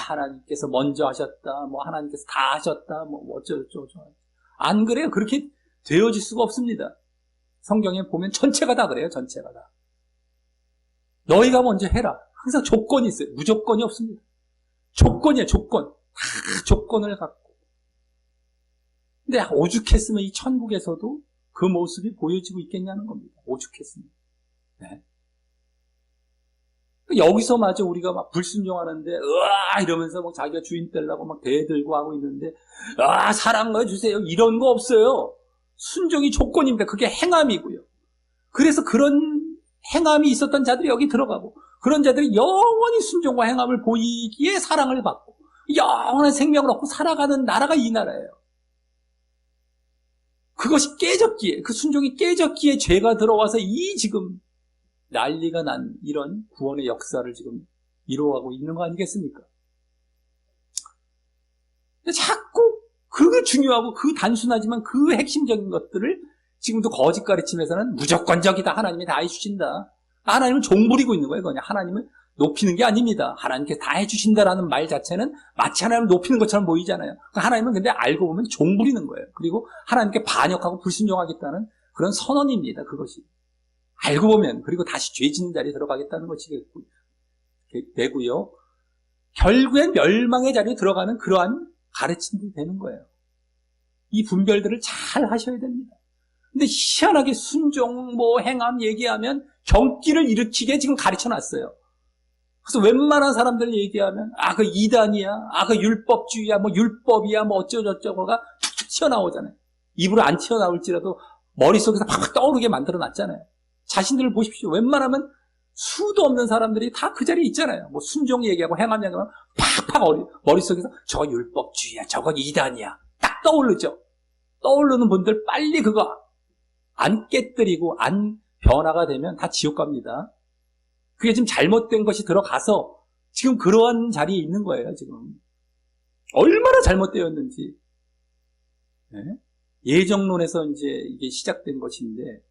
하나님께서 먼저 하셨다, 뭐 하나님께서 다 하셨다, 뭐 어쩌고저쩌고. 안 그래요. 그렇게 되어질 수가 없습니다. 성경에 보면 전체가 다 그래요. 전체가 다. 너희가 먼저 해라. 항상 조건이 있어요. 무조건이 없습니다. 조건이에요. 조건. 다 조건을 갖고. 근데 오죽했으면 이 천국에서도 그 모습이 보여지고 있겠냐는 겁니다. 오죽했으면. 네. 여기서마저 우리가 막 불순종하는데 으아 이러면서 막 자기가 주인 떼려고 막 대들고 하고 있는데 사랑을 주세요 이런 거 없어요. 순종이 조건입니다. 그게 행함이고요. 그래서 그런 행함이 있었던 자들이 여기 들어가고 그런 자들이 영원히 순종과 행함을 보이기에 사랑을 받고 영원한 생명을 얻고 살아가는 나라가 이 나라예요. 그것이 깨졌기에 그 순종이 깨졌기에 죄가 들어와서 이 지금 난리가 난 이런 구원의 역사를 지금 이루어가고 있는 거 아니겠습니까? 근데 자꾸 그 중요하고 그 단순하지만 그 핵심적인 것들을 지금도 거짓 가르침에서는 무조건적이다. 하나님이 다 해주신다. 하나님을 종부리고 있는 거예요. 그냥 하나님을 높이는 게 아닙니다. 하나님께서 다 해주신다라는 말 자체는 마치 하나님을 높이는 것처럼 보이잖아요. 하나님은 근데 알고 보면 종부리는 거예요. 그리고 하나님께 반역하고 불순종하겠다는 그런 선언입니다. 그것이. 알고 보면 그리고 다시 죄 짓는 자리에 들어가겠다는 것이 되고요. 결국엔 멸망의 자리에 들어가는 그러한 가르침들이 되는 거예요. 이 분별들을 잘 하셔야 됩니다. 근데 희한하게 순종, 행함 얘기하면 경기를 일으키게 지금 가르쳐놨어요. 그래서 웬만한 사람들 얘기하면 그 이단이야, 그 율법주의야, 율법이야, 어쩌고저쩌고가 툭툭 튀어나오잖아요. 입으로 안 튀어나올지라도 머릿속에서 팍팍 떠오르게 만들어놨잖아요. 자신들을 보십시오. 웬만하면 수도 없는 사람들이 다 그 자리에 있잖아요. 순종 얘기하고 행함 얘기하면 팍팍 머릿속에서 저거 율법주의야, 저거 이단이야. 딱 떠오르죠. 떠오르는 분들 빨리 그거 안 깨뜨리고 안 변화가 되면 다 지옥 갑니다. 그게 지금 잘못된 것이 들어가서 지금 그러한 자리에 있는 거예요. 지금 얼마나 잘못되었는지. 네? 예정론에서 이제 이게 시작된 것인데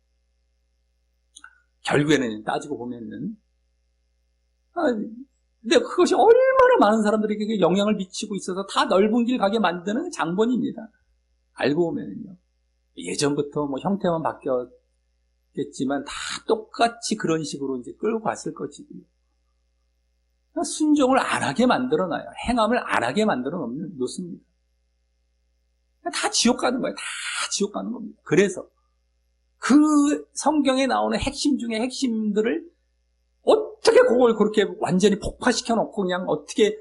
결국에는 따지고 보면은 근데 그것이 얼마나 많은 사람들에게 영향을 미치고 있어서 다 넓은 길 가게 만드는 장본입니다. 알고 보면은요. 예전부터 형태만 바뀌었겠지만 다 똑같이 그런 식으로 이제 끌고 갔을 것이고요. 순종을 안 하게 만들어놔요. 행함을 안 하게 만들어 놓습니다. 다 지옥 가는 거예요. 다 지옥 가는 겁니다. 그래서 그 성경에 나오는 핵심 중에 핵심들을 어떻게 그걸 그렇게 완전히 폭파시켜 놓고 그냥 어떻게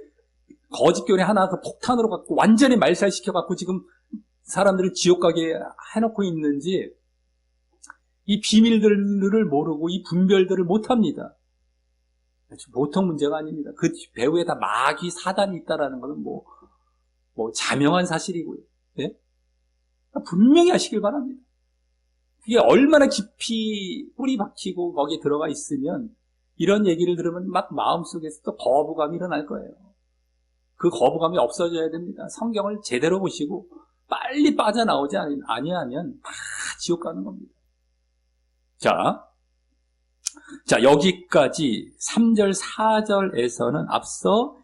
거짓교리 하나 그 폭탄으로 갖고 완전히 말살시켜 갖고 지금 사람들을 지옥 가게 해놓고 있는지 이 비밀들을 모르고 이 분별들을 못합니다. 보통 문제가 아닙니다. 그 배후에 다 마귀 사단이 있다라는 것은 자명한 사실이고요. 네? 분명히 하시길 바랍니다. 그게 얼마나 깊이 뿌리 박히고 거기에 들어가 있으면 이런 얘기를 들으면 막 마음속에서 또 거부감이 일어날 거예요. 그 거부감이 없어져야 됩니다. 성경을 제대로 보시고 빨리 빠져나오지 아니하면 다 지옥 가는 겁니다. 자, 여기까지 3절, 4절에서는 앞서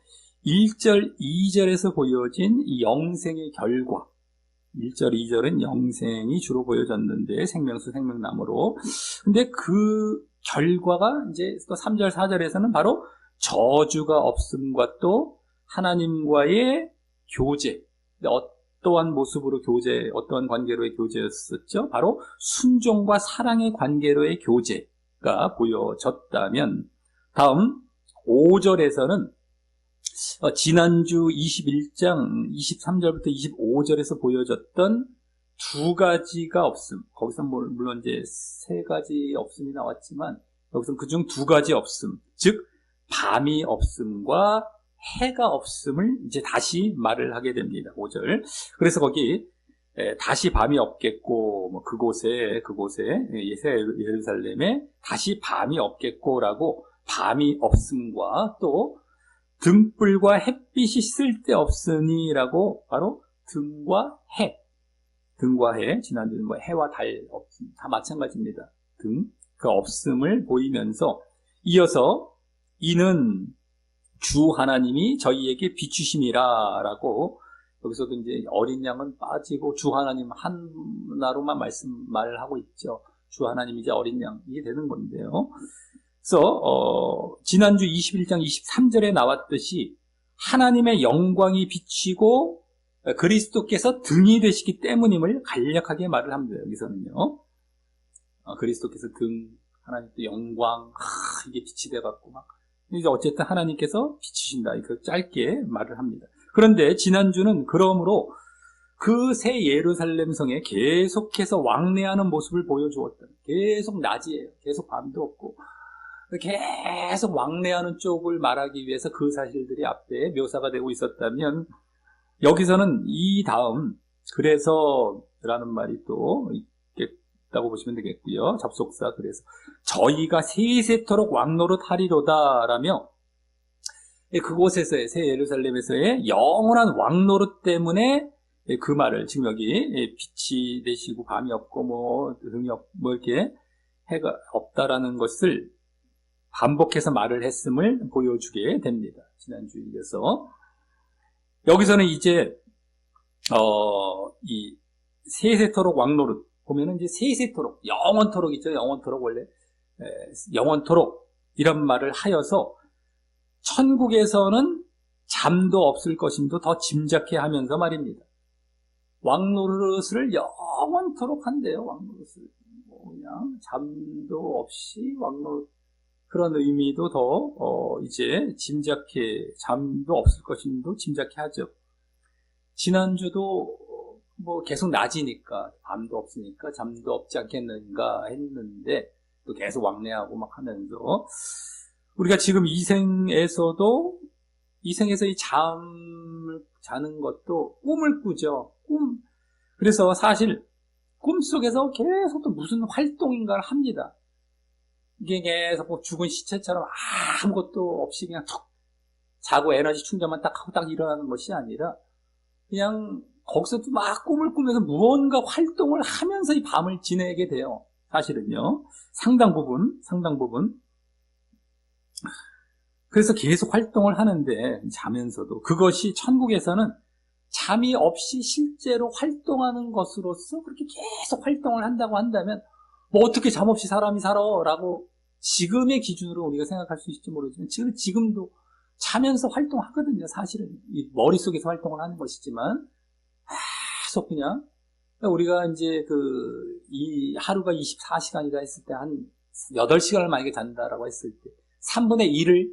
1절, 2절에서 보여진 이 영생의 결과 1절, 2절은 영생이 주로 보여졌는데 생명수, 생명나무로. 근데 그 결과가 이제 또 3절, 4절에서는 바로 저주가 없음과 또 하나님과의 교제. 어떠한 모습으로 교제, 어떠한 관계로의 교제였었죠? 바로 순종과 사랑의 관계로의 교제가 보여졌다면 다음 5절에서는 지난주 21장 23절부터 25절에서 보여줬던 두 가지가 없음. 거기서 물론 이제 세 가지 없음이 나왔지만 여기서 그중 두 가지 없음. 즉 밤이 없음과 해가 없음을 이제 다시 말을 하게 됩니다. 5절. 그래서 거기 다시 밤이 없겠고 뭐 그곳에 새 예루살렘에 다시 밤이 없겠고라고 밤이 없음과 또 등불과 햇빛이 쓸데없으니라고 바로 등과 해, 지난주는 뭐 해와 달 없음 다 마찬가지입니다. 그 없음을 보이면서 이어서 이는 주 하나님이 저희에게 비추심이라라고 여기서도 이제 어린 양은 빠지고 주 하나님 하나로만 말을 하고 있죠. 주 하나님이 이제 어린 양 이게 되는 건데요. 그래서 지난주 21장 23절에 나왔듯이 하나님의 영광이 비치고 그리스도께서 등이 되시기 때문임을 간략하게 말을 합니다. 여기서는요. 그리스도께서 등, 하나님 또 영광, 이게 빛이 돼갖고 막 이제 어쨌든 하나님께서 비치신다. 이렇게 짧게 말을 합니다. 그런데 지난주는 그러므로 그 새 예루살렘 성에 계속해서 왕래하는 모습을 보여주었다. 계속 낮이에요. 계속 밤도 없고 계속 왕래하는 쪽을 말하기 위해서 그 사실들이 앞에 묘사가 되고 있었다면 여기서는 이 다음 그래서 라는 말이 또 있겠다고 보시면 되겠고요. 접속사 그래서 저희가 세세토록 왕노릇하리로다 라며 그곳에서의 새 예루살렘에서의 영원한 왕노릇 때문에 그 말을 지금 여기 빛이 되시고 밤이 없고 뭐 등이 없고 뭐 이렇게 해가 없다라는 것을 반복해서 말을 했음을 보여주게 됩니다. 지난주에 이어서 여기서는 이제 이 세세토록 왕노릇 보면은 이제 세세토록 영원토록 있죠. 영원토록 원래 영원토록 이런 말을 하여서 천국에서는 잠도 없을 것임도 더 짐작해 하면서 말입니다. 왕노릇을 영원토록 한대요. 왕노릇을 그냥 잠도 없이 왕노릇 그런 의미도 더 이제 짐작해 잠도 없을 것임도 짐작해 하죠. 지난주도 뭐 계속 낮이니까 밤도 없으니까 잠도 없지 않겠는가 했는데 또 계속 왕래하고 막 하면서 우리가 지금 이 생에서 이 잠을 자는 것도 꿈을 꾸죠. 그래서 사실 꿈속에서 계속 또 무슨 활동인가를 합니다. 이게 계속 죽은 시체처럼 아무것도 없이 그냥 툭 자고 에너지 충전만 딱 하고 딱 일어나는 것이 아니라 그냥 거기서도 막 꿈을 꾸면서 무언가 활동을 하면서 이 밤을 지내게 돼요. 사실은요. 상당 부분. 그래서 계속 활동을 하는데 자면서도 그것이 천국에서는 잠이 없이 실제로 활동하는 것으로서 그렇게 계속 활동을 한다고 한다면 뭐 어떻게 잠 없이 사람이 살아? 라고 지금의 기준으로 우리가 생각할 수 있을지 모르지만 지금도 자면서 활동하거든요. 사실은 이 머릿속에서 활동을 하는 것이지만 계속 그냥 우리가 이제 이 하루가 24시간이다 했을 때 한 8시간을 만약에 잔다라고 했을 때 3분의 1을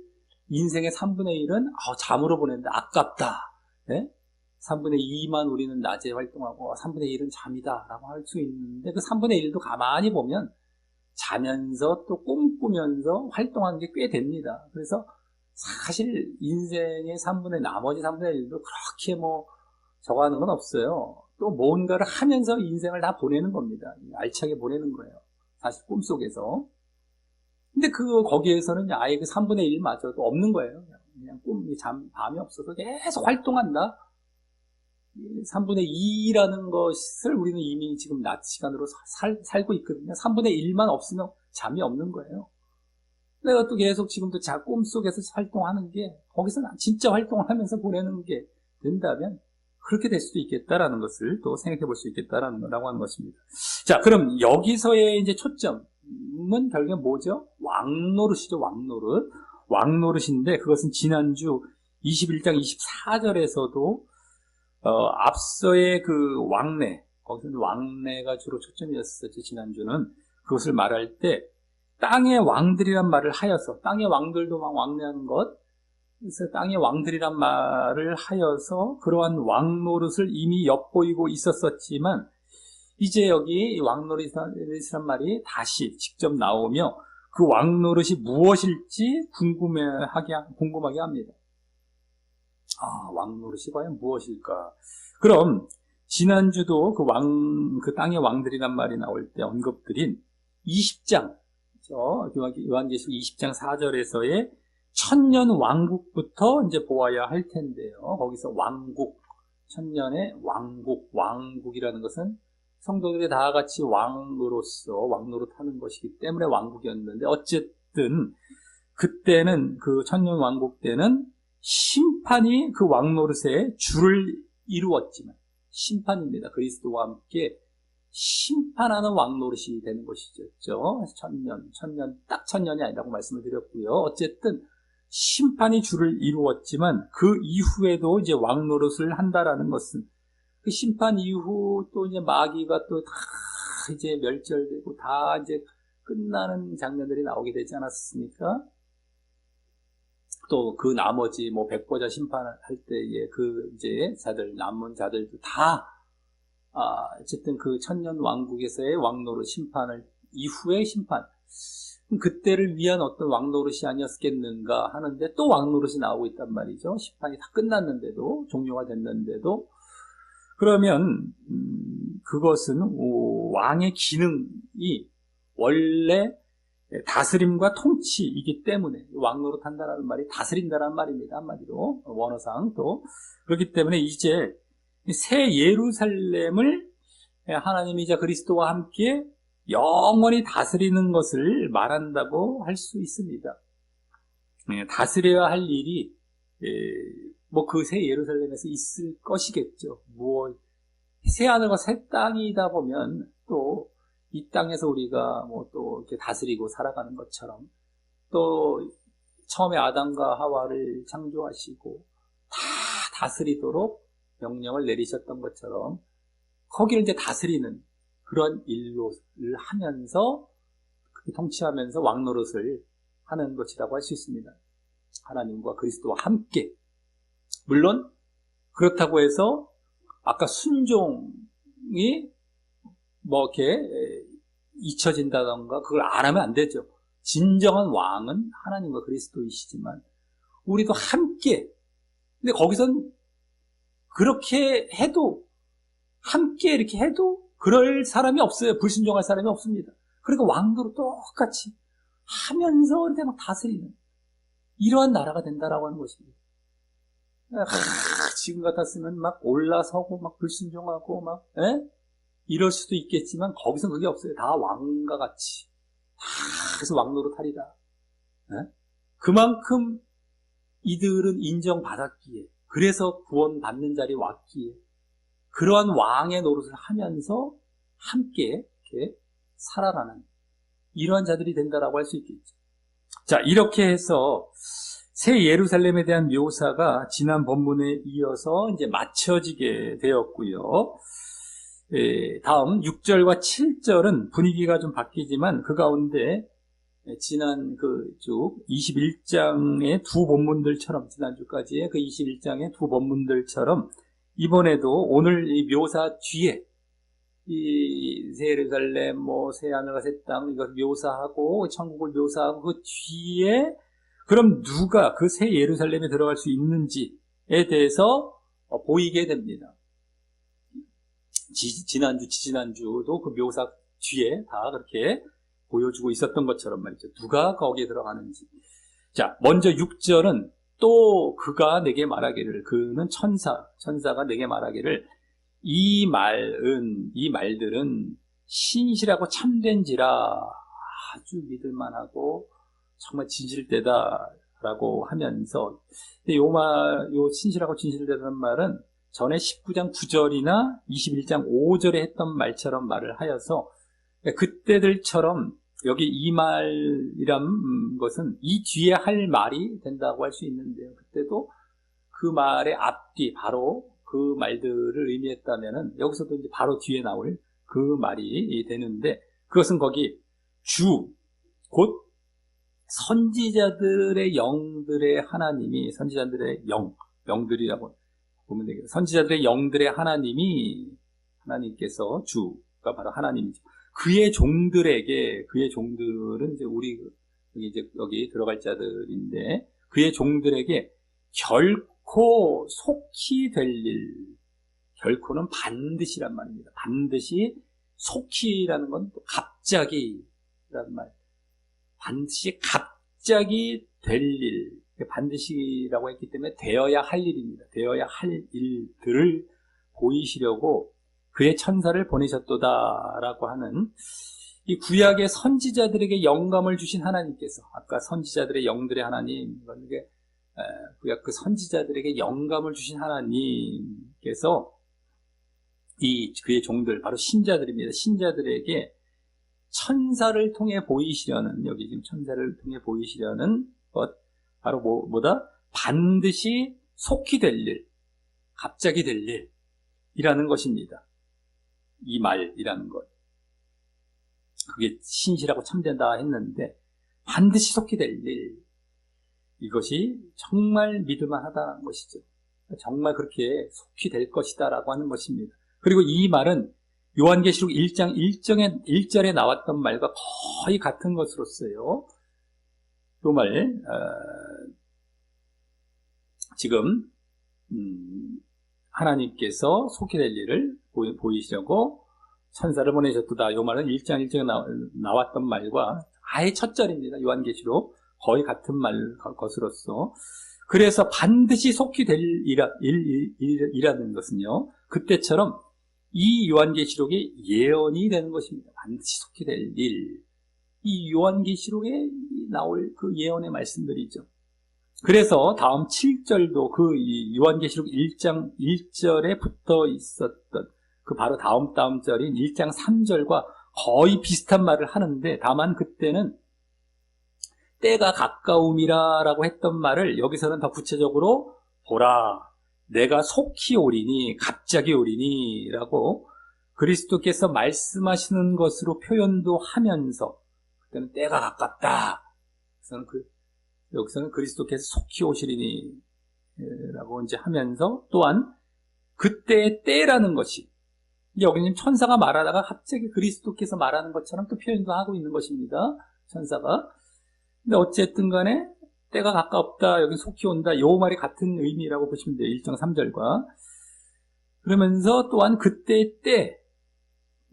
인생의 3분의 1은 잠으로 보냈는데 아깝다. 네? 3분의 2만 우리는 낮에 활동하고 3분의 1은 잠이다 라고 할 수 있는데 그 3분의 1도 가만히 보면 자면서 또 꿈꾸면서 활동하는 게 꽤 됩니다. 그래서 사실 인생의 나머지 3분의 1도 그렇게 뭐 저거 하는 건 없어요. 또 뭔가를 하면서 인생을 다 보내는 겁니다. 알차게 보내는 거예요. 사실 꿈속에서. 근데 거기에서는 아예 그 3분의 1마저도 없는 거예요. 그냥 밤이 없어서 계속 활동한다. 3분의 2라는 것을 우리는 이미 지금 낮 시간으로 살고 있거든요. 3분의 1만 없으면 잠이 없는 거예요. 내가 또 계속 지금도 꿈속에서 활동하는 게 거기서는 진짜 활동을 하면서 보내는 게 된다면 그렇게 될 수도 있겠다라는 것을 또 생각해 볼 수 있겠다라고 하는 것입니다. 자, 그럼 여기서의 이제 초점은 결국엔 뭐죠? 왕노릇이죠, 왕노릇. 왕노릇인데 그것은 지난주 21장 24절에서도 앞서의 그 거기서는 왕래가 주로 초점이었었죠, 지난주는. 그것을 말할 때, 땅의 왕들이란 말을 하여서, 땅의 왕들도 막 왕래하는 것, 그래서 땅의 왕들이란 말을 하여서 그러한 왕노릇을 이미 엿보이고 있었었지만 이제 여기 왕노릇이란 말이 다시 직접 나오며 그 왕노릇이 무엇일지 궁금하게 합니다. 왕노릇이 과연 무엇일까? 그럼 지난주도 그 땅의 왕들이란 말이 나올 때 언급드린 20장, 요한계시록 20장 4절에서의 천년 왕국부터 이제 보아야 할 텐데요. 거기서 왕국, 천년의 왕국이라는 것은 성도들이 다 같이 왕노릇하는 것이기 때문에 왕국이었는데 어쨌든 그때는 그 천년 왕국 때는 심판이 그 왕노릇의 주를 이루었지만 심판입니다. 그리스도와 함께 심판하는 왕노릇이 되는 것이죠. 딱 천년이 아니라고 말씀을 드렸고요. 어쨌든 심판이 주를 이루었지만 그 이후에도 이제 왕노릇을 한다라는 것은 그 심판 이후 또 이제 마귀가 또 다 이제 멸절되고 다 이제 끝나는 장면들이 나오게 되지 않았습니까? 또 그 나머지 백보자 심판할 때에 그 이제 남은 자들도 다 어쨌든 그 천년 왕국에서의 왕노릇 심판을 이후의 심판 그때를 위한 어떤 왕노릇이 아니었겠는가 하는데 또 왕노릇이 나오고 있단 말이죠. 심판이 다 끝났는데도 종료가 됐는데도 그러면 그것은 왕의 기능이 원래 다스림과 통치이기 때문에 왕노릇 한다는 말이 다스린다는 말입니다. 한마디로 원어상 또 그렇기 때문에 이제 새 예루살렘을 하나님이 이제 그리스도와 함께 영원히 다스리는 것을 말한다고 할 수 있습니다. 다스려야 할 일이 그 새 예루살렘에서 있을 것이겠죠. 새 하늘과 새 땅이다 보면 또 이 땅에서 우리가 또 이렇게 다스리고 살아가는 것처럼 또 처음에 아담과 하와를 창조하시고 다 다스리도록 명령을 내리셨던 것처럼 거기를 이제 다스리는 그런 일을 하면서 통치하면서 왕노릇을 하는 것이라고 할 수 있습니다. 하나님과 그리스도와 함께. 물론 그렇다고 해서 아까 순종이 이렇게 잊혀진다던가 그걸 안 하면 안 되죠. 진정한 왕은 하나님과 그리스도이시지만 우리도 함께 근데 거기선 그렇게 해도 함께 이렇게 해도 그럴 사람이 없어요. 불순종할 사람이 없습니다. 그러니까 왕도로 똑같이 하면서 이렇게 막 다스리는 이러한 나라가 된다라고 하는 것입니다. 지금 같았으면 막 올라서고 막 불순종하고 이럴 수도 있겠지만 거기선 그게 없어요. 다 왕과 같이 그래서 왕노릇하리라. 그만큼 이들은 인정받았기에 그래서 구원받는 자리에 왔기에 그러한 왕의 노릇을 하면서 함께 이렇게 살아가는 이러한 자들이 된다라고 할 수 있겠죠. 자, 이렇게 해서 새 예루살렘에 대한 묘사가 지난 본문에 이어서 이제 맞춰지게 되었고요. 다음 6절과 7절은 분위기가 좀 바뀌지만 그 가운데 지난 쭉 21장의 두 본문들처럼 지난주까지의 그 21장의 두 본문들처럼 이번에도 오늘 이 묘사 뒤에 이 새 예루살렘 새 하늘과 새 땅 이걸 묘사하고 천국을 묘사하고 그 뒤에 그럼 누가 그 새 예루살렘에 들어갈 수 있는지에 대해서 보이게 됩니다. 지난주도 그 묘사 뒤에 다 그렇게 보여주고 있었던 것처럼 말이죠. 누가 거기에 들어가는지. 자, 먼저 6절은 또 그가 내게 말하기를 그는 천사가 내게 말하기를 이 말들은 신실하고 참된지라 아주 믿을만하고 정말 진실되다라고 하면서 요 신실하고 진실되다는 말은 전에 19장 9절이나 21장 5절에 했던 말처럼 말을 하여서 그때들처럼 여기 이 말이란 것은 이 뒤에 할 말이 된다고 할 수 있는데요. 그때도 그 말의 앞뒤 바로 그 말들을 의미했다면은 여기서도 이제 바로 뒤에 나올 그 말이 되는데 그것은 거기 곧 선지자들의 영들의 하나님이, 선지자들의 영들이라고 보면 되겠죠. 선지자들의 영들의 하나님께서, 주가 바로 하나님이죠. 그의 종들은 이제 여기 들어갈 자들인데, 그의 종들에게 결코 속히 될 일, 결코는 반드시란 말입니다. 반드시, 속히라는 건 또 갑자기란 말. 반드시 갑자기 될 일, 반드시라고 했기 때문에 되어야 할 일입니다. 되어야 할 일들을 보이시려고 그의 천사를 보내셨도다라고 하는 이 구약의 선지자들에게 영감을 주신 하나님께서, 아까 선지자들의 영들의 하나님, 구약 그 선지자들에게 영감을 주신 하나님께서 그의 종들, 바로 신자들입니다. 신자들에게 천사를 통해 보이시려는, 여기 지금 천사를 통해 보이시려는 것, 바로 뭐다? 반드시 속히 될 일, 갑자기 될 일이라는 것입니다. 이 말이라는 것. 그게 신실하고 참된다 했는데, 반드시 속히 될 일. 이것이 정말 믿을만하다는 것이죠. 정말 그렇게 속히 될 것이다라고 하는 것입니다. 그리고 이 말은 요한계시록 1장 1절에 나왔던 말과 거의 같은 것으로서요. 그 말, 지금 하나님께서 속히 될 일을 보이시려고 천사를 보내셨도다. 이 말은 1장 1절에 나왔던 말과 아예 첫 절입니다. 요한계시록 거의 같은 것으로서. 그래서 반드시 속히 될 일이라는 것은요, 그때처럼 이 요한계시록의 예언이 되는 것입니다. 반드시 속히 될 일. 이 요한계시록에 나올 그 예언의 말씀들이죠. 그래서 다음 7절도 그 요한계시록 1장 1절에 붙어 있었던 그 바로 다음 절인 1장 3절과 거의 비슷한 말을 하는데, 다만 그때는 때가 가까움이라라고 했던 말을 여기서는 더 구체적으로 보라, 내가 속히 오리니, 갑자기 오리니 라고 그리스도께서 말씀하시는 것으로 표현도 하면서, 그때는 때가 가깝다, 여기서는 그리스도께서 속히 오시리니 라고 이제 하면서, 또한 그때의 때라는 것이, 여기는 천사가 말하다가 갑자기 그리스도께서 말하는 것처럼 또 표현도 하고 있는 것입니다. 천사가. 근데 어쨌든 간에 때가 가깝다, 여기 속히 온다, 요 말이 같은 의미라고 보시면 돼요. 1장 3절과. 그러면서 또한 그때의 때,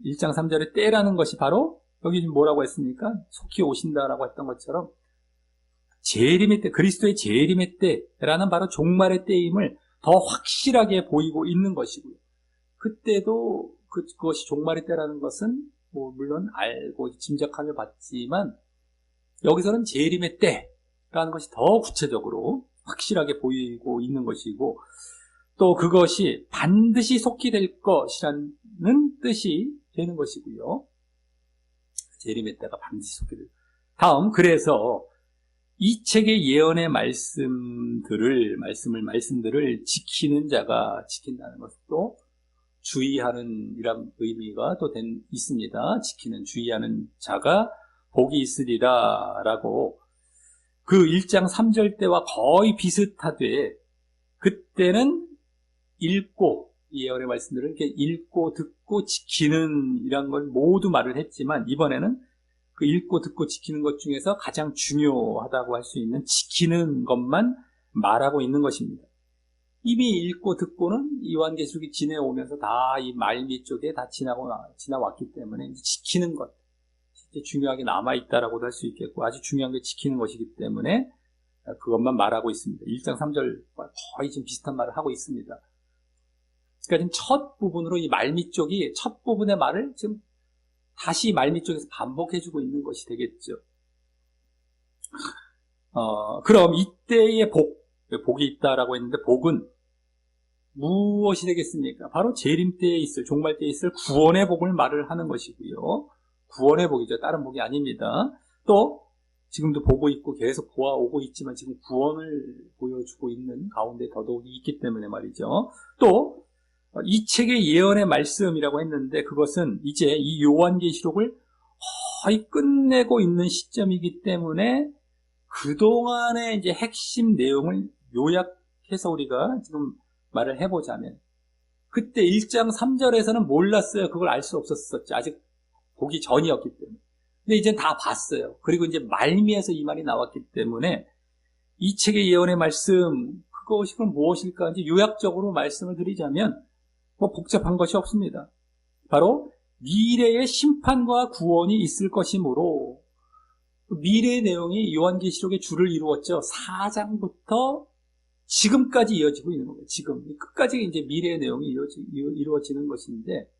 1장 3절의 때라는 것이 바로 여기 지금 뭐라고 했습니까? 속히 오신다라고 했던 것처럼 재림의 때, 그리스도의 재림의 때라는 바로 종말의 때임을 더 확실하게 보이고 있는 것이고요. 그때도 그것이 종말의 때라는 것은 물론 알고 짐작하며 봤지만, 여기서는 재림의 때라는 것이 더 구체적으로 확실하게 보이고 있는 것이고, 또 그것이 반드시 속히 될 것이라는 뜻이 되는 것이고요. 재림의 때가 반드시 속히 될. 다음, 그래서 이 책의 예언의 말씀들을 지키는 자가 지킨다는 것도 주의하는 이런 의미가 또 있습니다. 지키는, 주의하는 자가 복이 있으리라 라고, 그 1장 3절 때와 거의 비슷하되, 그때는 읽고, 이 예언의 말씀들을 이렇게 읽고 듣고 지키는 이런 걸 모두 말을 했지만, 이번에는 그 읽고 듣고 지키는 것 중에서 가장 중요하다고 할 수 있는 지키는 것만 말하고 있는 것입니다. 이미 읽고 듣고는 요한계시록이 지내오면서 다 이 말미 쪽에 다 지나왔기 때문에 이제 지키는 것, 중요하게 남아있다라고도 할 수 있겠고, 아주 중요한 게 지키는 것이기 때문에 그것만 말하고 있습니다. 1장 3절과 거의 지금 비슷한 말을 하고 있습니다. 그러니까 지금 첫 부분으로 이 말미 쪽이 첫 부분의 말을 지금 다시 말미 쪽에서 반복해주고 있는 것이 되겠죠. 그럼 이때의 복이 있다라고 했는데, 복은 무엇이 되겠습니까? 바로 재림 때에 있을, 종말 때에 있을 구원의 복을 말을 하는 것이고요. 구원의 복이죠. 다른 복이 아닙니다. 또 지금도 보고 있고 계속 보아오고 있지만 지금 구원을 보여주고 있는 가운데 더더욱이 있기 때문에 말이죠. 또 이 책의 예언의 말씀이라고 했는데, 그것은 이제 이 요한계시록을 거의 끝내고 있는 시점이기 때문에 그동안의 이제 핵심 내용을 요약해서 우리가 지금 말을 해보자면, 그때 1장 3절에서는 몰랐어요. 그걸 알 수 없었었죠. 아직 보기 전이었기 때문에. 근데 이제 다 봤어요. 그리고 이제 말미에서 이 말이 나왔기 때문에 이 책의 예언의 말씀, 그것이 그럼 무엇일까? 이제 요약적으로 말씀을 드리자면 뭐 복잡한 것이 없습니다. 바로 미래의 심판과 구원이 있을 것이므로, 미래의 내용이 요한계시록의 줄을 이루었죠. 4장부터 지금까지 이어지고 있는 거예요. 지금 끝까지 이제 미래의 내용이 이루어지는 것인데,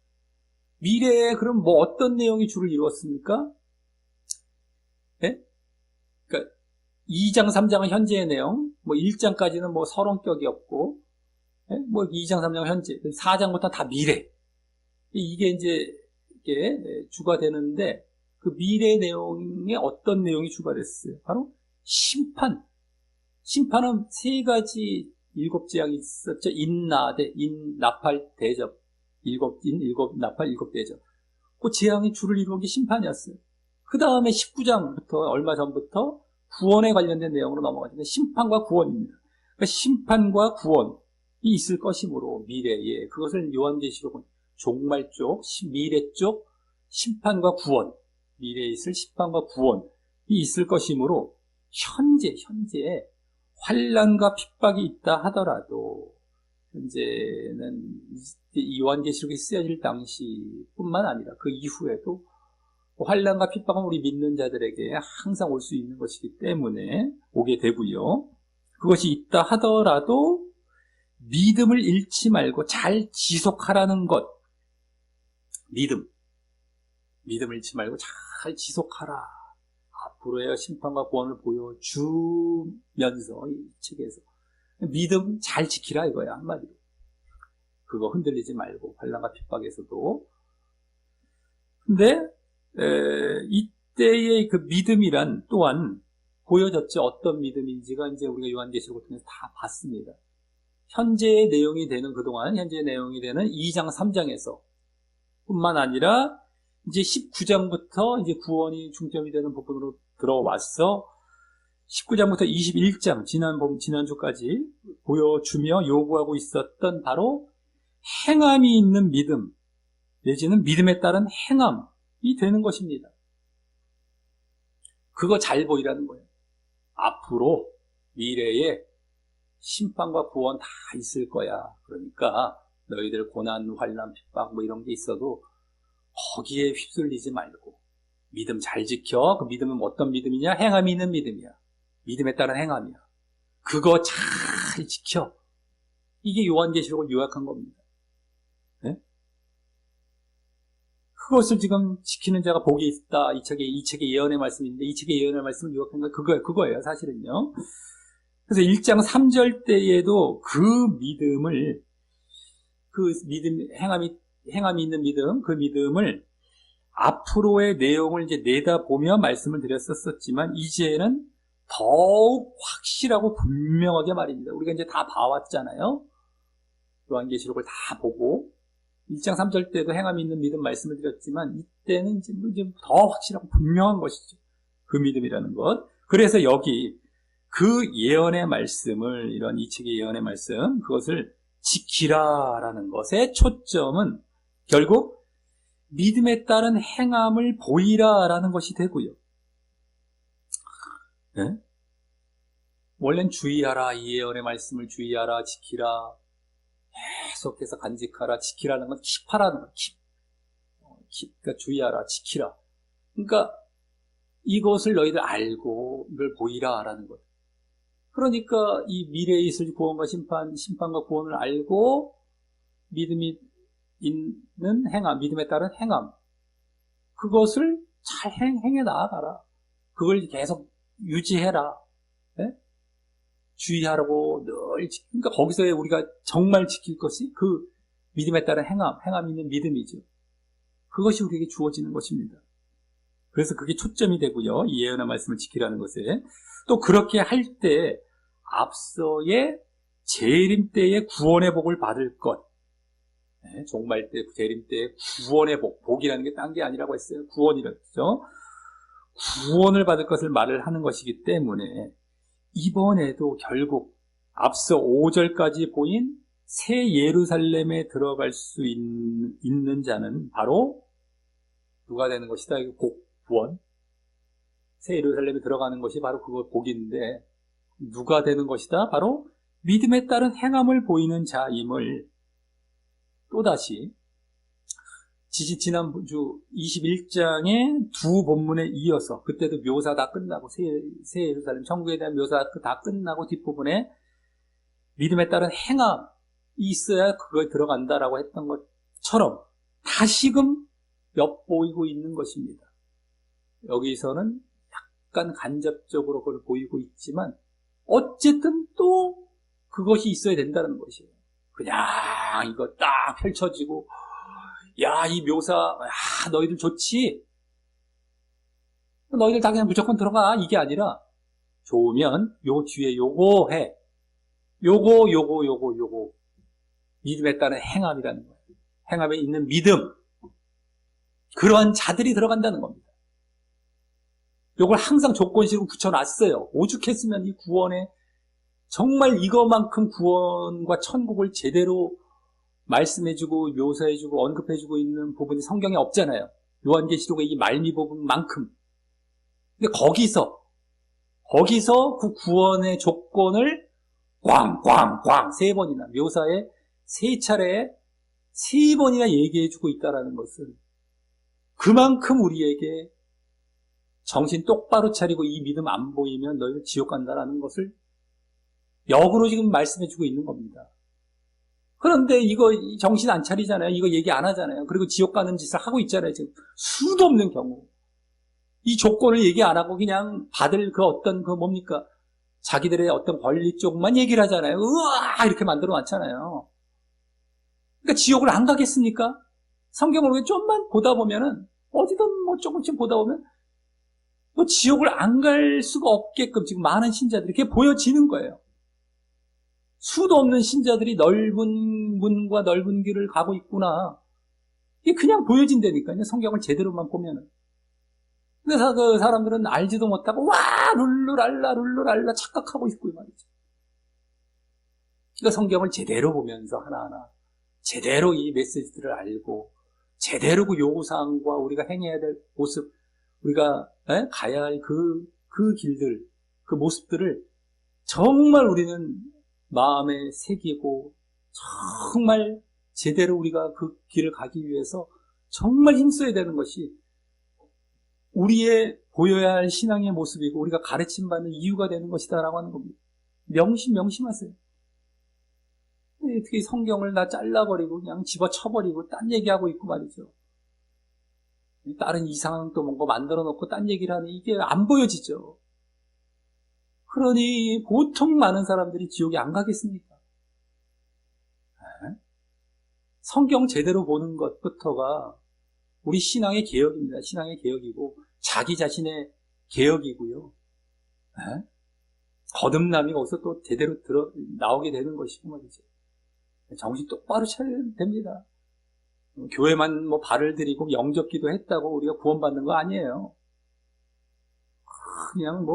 미래에 그럼 뭐 어떤 내용이 줄을 이루었습니까? 네? 그러니까 2장, 3장은 현재의 내용, 뭐 1장까지는 뭐 서론격이었고, 네? 뭐 2장, 3장 현재, 4장부터 다 미래. 이게 이제 이게 주가 되는데, 그 미래 내용에 어떤 내용이 주가 됐어요? 바로 심판. 심판은 세 가지 일곱 재앙이 있었죠. 인나대, 나팔, 대접. 일곱 나팔, 일곱 대접. 그 재앙이 주를 이루는 게 심판이었어요. 그 다음에 19장부터, 얼마 전부터 구원에 관련된 내용으로 넘어가는데, 심판과 구원입니다. 그러니까 심판과 구원이 있을 것이므로, 미래에, 그것을 요한계시록은 종말 쪽, 미래 쪽, 심판과 구원, 미래에 있을 심판과 구원이 있을 것이므로, 현재에 환난과 핍박이 있다 하더라도, 현재는 요한계시록이 쓰여질 당시뿐만 아니라 그 이후에도 환난과 핍박은 우리 믿는 자들에게 항상 올 수 있는 것이기 때문에 오게 되고요. 그것이 있다 하더라도 믿음을 잃지 말고 잘 지속하라는 것. 믿음을 잃지 말고 잘 지속하라. 앞으로의 심판과 구원을 보여주면서 이 책에서 믿음 잘 지키라 이거야, 한마디로. 그거 흔들리지 말고, 환난과 핍박에서도. 근데 이때의 그 믿음이란 또한 보여졌죠. 어떤 믿음인지가 이제 우리가 요한계시록을 통해서 다 봤습니다. 현재의 내용이 되는, 그동안 현재의 내용이 되는 2장, 3장에서 뿐만 아니라 이제 19장부터 이제 구원이 중점이 되는 부분으로 들어와서 19장부터 21장, 지난주까지 보여주며 요구하고 있었던 바로 행함이 있는 믿음, 내지는 믿음에 따른 행함이 되는 것입니다. 그거 잘 보이라는 거예요. 앞으로 미래에 심판과 구원 다 있을 거야. 그러니까 너희들 고난, 환난, 핍박 뭐 이런 게 있어도 거기에 휩쓸리지 말고 믿음 잘 지켜. 그 믿음은 어떤 믿음이냐? 행함이 있는 믿음이야. 믿음에 따른 행함이야. 그거 잘 지켜. 이게 요한계시록을 요약한 겁니다. 네? 그것을 지금 지키는 자가 복이 있다. 이 책의 예언의 말씀인데, 이 책의 예언의 말씀을 요약한 건 그거예요, 사실은요. 그래서 1장 3절 때에도 그 믿음을, 행함이 있는 믿음, 그 믿음을 앞으로의 내용을 이제 내다보며 말씀을 드렸었지만, 이제는 더욱 확실하고 분명하게 말입니다. 우리가 이제 다 봐왔잖아요. 요한계시록을 다 보고 1장 3절 때도 행함이 있는 믿음 말씀을 드렸지만, 이때는 이제 더 확실하고 분명한 것이죠. 그 믿음이라는 것. 그래서 여기 그 예언의 말씀을, 이런 이 책의 예언의 말씀, 그것을 지키라라는 것의 초점은 결국 믿음에 따른 행함을 보이라라는 것이 되고요. 네? 원래는 주의하라, 이 예언의 말씀을 주의하라, 지키라, 계속해서 간직하라, 지키라는 건 킵하라는 거, 그러니까 주의하라, 지키라. 그러니까 이것을 너희들 알고 이걸 보이라라는 것. 그러니까 이 미래에 있을 구원과 심판과 구원을 알고 믿음이 있는 행함, 믿음에 따른 행함, 그것을 잘 행해 나아가라. 그걸 계속 유지해라. 네? 주의하라고 늘 그러니까 거기서 우리가 정말 지킬 것이 그 믿음에 따른 행함 있는 믿음이죠. 그것이 우리에게 주어지는 것입니다. 그래서 그게 초점이 되고요. 이 예언의 말씀을 지키라는 것에. 또 그렇게 할 때 앞서의 재림 때의 구원의 복을 받을 것. 네, 종말 때, 재림 때의 구원의 복. 복이라는 게 딴 게 아니라고 했어요. 구원이라고 했죠. 구원을 받을 것을 말을 하는 것이기 때문에 이번에도 결국 앞서 5절까지 보인 새 예루살렘에 들어갈 수 있는 자는 바로 누가 되는 것이다? 구원. 새 예루살렘에 들어가는 것이 바로 그거 복인데 누가 되는 것이다? 바로 믿음에 따른 행함을 보이는 자임을 또다시 지난주 21장의 두 본문에 이어서 그때도 묘사 다 끝나고 새 예루살렘 천국에 대한 묘사 다 끝나고 뒷부분에 믿음에 따른 행함이 있어야 그거에 들어간다라고 했던 것처럼 다시금 엿보이고 있는 것입니다. 여기서는 약간 간접적으로 그걸 보이고 있지만 어쨌든 또 그것이 있어야 된다는 것이에요. 그냥 이거 딱 펼쳐지고 야, 이 묘사, 야, 너희들 좋지? 너희들 다 그냥 무조건 들어가. 이게 아니라, 좋으면 요 뒤에 요거 해. 요거. 믿음에 따른 행함이라는 거예요. 행함에 있는 믿음. 그러한 자들이 들어간다는 겁니다. 요걸 항상 조건식으로 붙여놨어요. 오죽했으면 이 구원에 정말 이거만큼 구원과 천국을 제대로 말씀해주고 묘사해주고 언급해주고 있는 부분이 성경에 없잖아요. 요한계시록의 이 말미 부분만큼. 근데 거기서 그 구원의 조건을 꽝 세 번이나 묘사에 세 차례에 세 번이나 얘기해주고 있다는 것은 그만큼 우리에게 정신 똑바로 차리고 이 믿음 안 보이면 너희는 지옥 간다라는 것을 역으로 지금 말씀해주고 있는 겁니다. 그런데 이거 정신 안 차리잖아요. 이거 얘기 안 하잖아요. 그리고 지옥 가는 짓을 하고 있잖아요. 지금 수도 없는 경우. 이 조건을 얘기 안 하고 그냥 받을 그 어떤 그 뭡니까? 자기들의 어떤 권리 쪽만 얘기를 하잖아요. 으아! 이렇게 만들어 놨잖아요. 그러니까 지옥을 안 가겠습니까? 성경을 좀만 보다 보면은, 어디든 뭐 조금씩 보다 보면, 뭐 지옥을 안 갈 수가 없게끔 지금 많은 신자들이 이렇게 보여지는 거예요. 수도 없는 신자들이 넓은 문과 넓은 길을 가고 있구나. 이게 그냥 보여진다니까요. 성경을 제대로만 보면은. 그래서 그 사람들은 알지도 못하고 와 룰루랄라 착각하고 있고 이 말이죠. 그러니까 성경을 제대로 보면서 하나하나 제대로 이 메시지들을 알고 제대로 그 요구사항과 우리가 행해야 될 모습, 우리가 가야 할 그 길들, 그 모습들을 정말 우리는 마음에 새기고 정말 제대로 우리가 그 길을 가기 위해서 정말 힘써야 되는 것이 우리의 보여야 할 신앙의 모습이고 우리가 가르침받는 이유가 되는 것이다라고 하는 겁니다. 명심하세요. 어떻게 성경을 다 잘라버리고 그냥 집어쳐버리고 딴 얘기하고 있고 말이죠. 다른 이상한 또 뭔가 만들어 놓고 딴 얘기를 하니 이게 안 보여지죠. 그러니 보통 많은 사람들이 지옥에 안 가겠습니까? 성경 제대로 보는 것부터가 우리 신앙의 개혁입니다. 신앙의 개혁이고 자기 자신의 개혁이고요. 거듭남이 거기서 또 제대로 나오게 되는 것이고 말이죠. 정신 똑바로 차려야 됩니다. 교회만 뭐 발을 들이고 영접기도 했다고 우리가 구원받는 거 아니에요. 그냥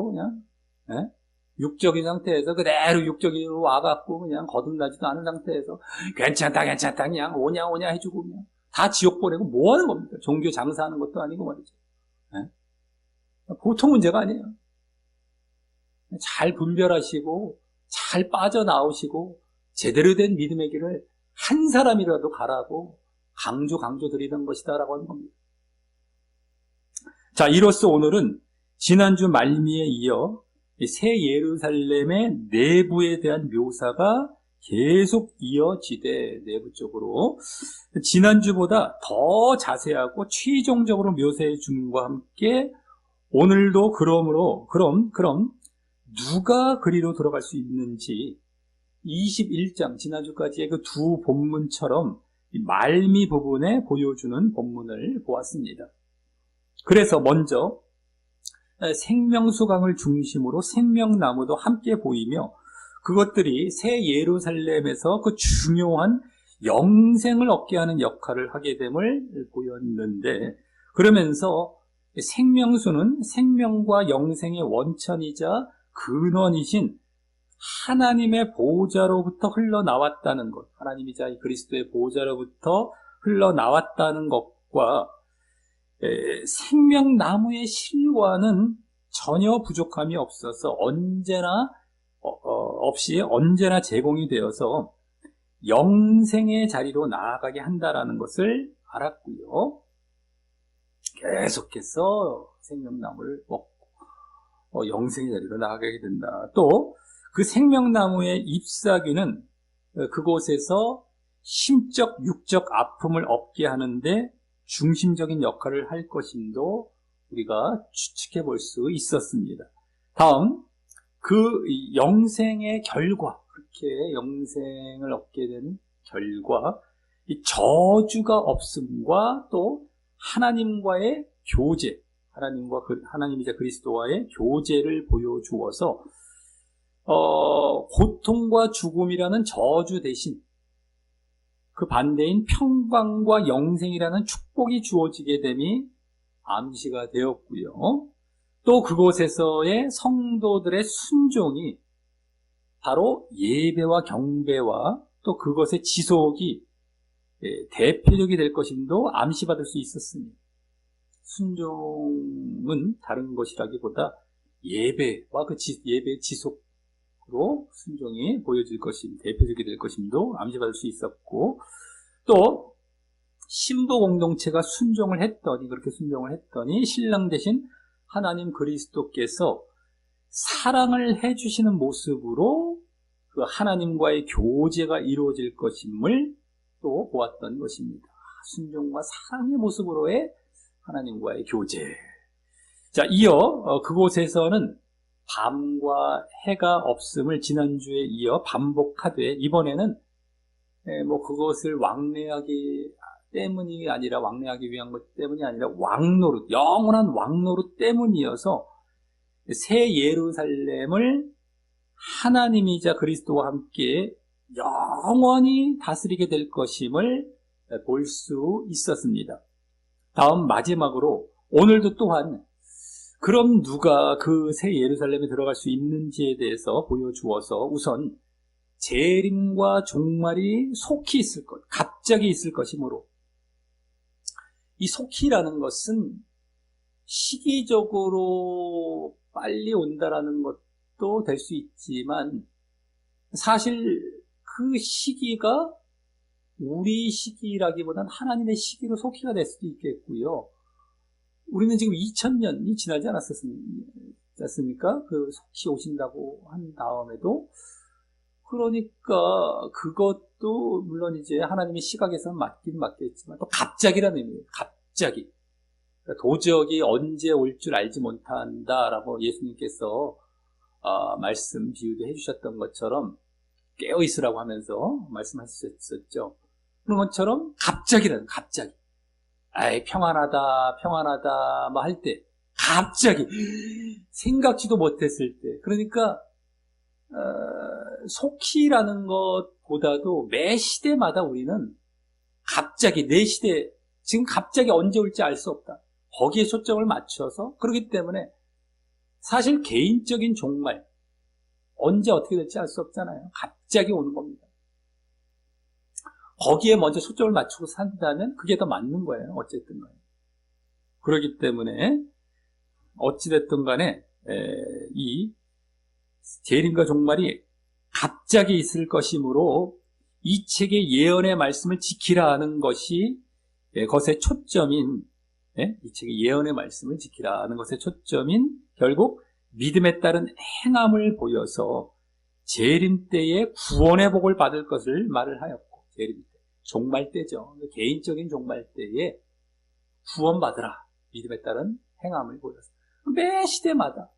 육적인 상태에서 그대로 육적으로 와갖고 그냥 거듭나지도 않은 상태에서 괜찮다 그냥 오냐 해주고 그냥 다 지옥 보내고 뭐 하는 겁니까? 종교 장사하는 것도 아니고 말이죠. 보통 문제가 아니에요. 잘 분별하시고 잘 빠져나오시고 제대로 된 믿음의 길을 한 사람이라도 가라고 강조 드리는 것이다라고 하는 겁니다. 자, 이로써 오늘은 지난주 말미에 이어 새 예루살렘의 내부에 대한 묘사가 계속 이어지되 내부 쪽으로 지난주보다 더 자세하고 최종적으로 묘사해 줌과 함께 오늘도 그럼 누가 그리로 들어갈 수 있는지 21장 지난주까지의 그 두 본문처럼 말미 부분에 보여주는 본문을 보았습니다. 그래서 먼저 생명수강을 중심으로 생명나무도 함께 보이며 그것들이 새 예루살렘에서 그 중요한 영생을 얻게 하는 역할을 하게 됨을 보였는데 그러면서 생명수는 생명과 영생의 원천이자 근원이신 하나님의 보호자로부터 흘러나왔다는 것, 하나님이자 이 그리스도의 보호자로부터 흘러나왔다는 것과 생명나무의 실과는 전혀 부족함이 없어서 언제나 제공이 되어서 영생의 자리로 나아가게 한다라는 것을 알았고요. 계속해서 생명나무를 먹고 영생의 자리로 나아가게 된다. 또 그 생명나무의 잎사귀는 그곳에서 심적, 육적 아픔을 없게 하는데 중심적인 역할을 할 것임도 우리가 추측해 볼 수 있었습니다. 다음, 그 영생의 결과, 그렇게 영생을 얻게 된 결과, 이 저주가 없음과 또 하나님과의 교제, 하나님이자 그리스도와의 교제를 보여주어서 고통과 죽음이라는 저주 대신 그 반대인 평강과 영생이라는 축복이 주어지게 됨이 암시가 되었고요. 또 그곳에서의 성도들의 순종이 바로 예배와 경배와 또 그것의 지속이 대표적이 될 것임도 암시받을 수 있었습니다. 순종은 다른 것이라기보다 예배와 그 예배의 지속으로 순종이 보여질 것임, 대표적이 될 것임도 암시받을 수 있었고, 또 신부 공동체가 그렇게 순종을 했더니 신랑 대신 하나님 그리스도께서 사랑을 해주시는 모습으로 그 하나님과의 교제가 이루어질 것임을 또 보았던 것입니다. 순종과 사랑의 모습으로의 하나님과의 교제. 자, 이어 그곳에서는 밤과 해가 없음을 지난주에 이어 반복하되, 이번에는 그것을 왕래하기 때문이 아니라, 왕래하기 위한 것 때문이 아니라 왕노릇, 영원한 왕노릇 때문이어서 새 예루살렘을 하나님이자 그리스도와 함께 영원히 다스리게 될 것임을 볼 수 있었습니다. 다음 마지막으로 오늘도 또한 그럼 누가 그 새 예루살렘에 들어갈 수 있는지에 대해서 보여주어서 우선 재림과 종말이 속히 있을 것, 갑자기 있을 것이므로, 이 속히라는 것은 시기적으로 빨리 온다라는 것도 될 수 있지만 사실 그 시기가 우리 시기라기보다는 하나님의 시기로 속히가 될 수도 있겠고요. 우리는 지금 2000년이 지나지 않았습니까? 그 속히 오신다고 한 다음에도. 그러니까 그것도 물론 이제 하나님의 시각에서는 맞긴 맞겠지만 또 갑자기라는 의미예요. 갑자기. 그러니까 도저히 언제 올 줄 알지 못한다라고 예수님께서 말씀 비유도 해주셨던 것처럼 깨어있으라고 하면서 말씀하셨었죠. 그런 것처럼 갑자기. 평안하다 할 때, 갑자기 생각지도 못했을 때. 그러니까 속히라는 것보다도 매 시대마다 우리는 갑자기, 내 시대, 지금 갑자기 언제 올지 알 수 없다, 거기에 초점을 맞춰서, 그렇기 때문에 사실 개인적인 종말, 언제 어떻게 될지 알 수 없잖아요. 갑자기 오는 겁니다. 거기에 먼저 초점을 맞추고 산다면 그게 더 맞는 거예요. 어쨌든 간에. 그렇기 때문에 어찌됐든 간에 이 재림과 종말이 갑자기 있을 것이므로 이 책의 예언의 말씀을 지키라 하는 것이 것의 초점인, 이 책의 예언의 말씀을 지키라 하는 것의 초점인, 결국 믿음에 따른 행함을 보여서 재림 때에 구원의 복을 받을 것을 말을 하였고, 재림 때, 종말 때죠. 개인적인 종말 때에 구원받으라, 믿음에 따른 행함을 보여서. 매 시대마다,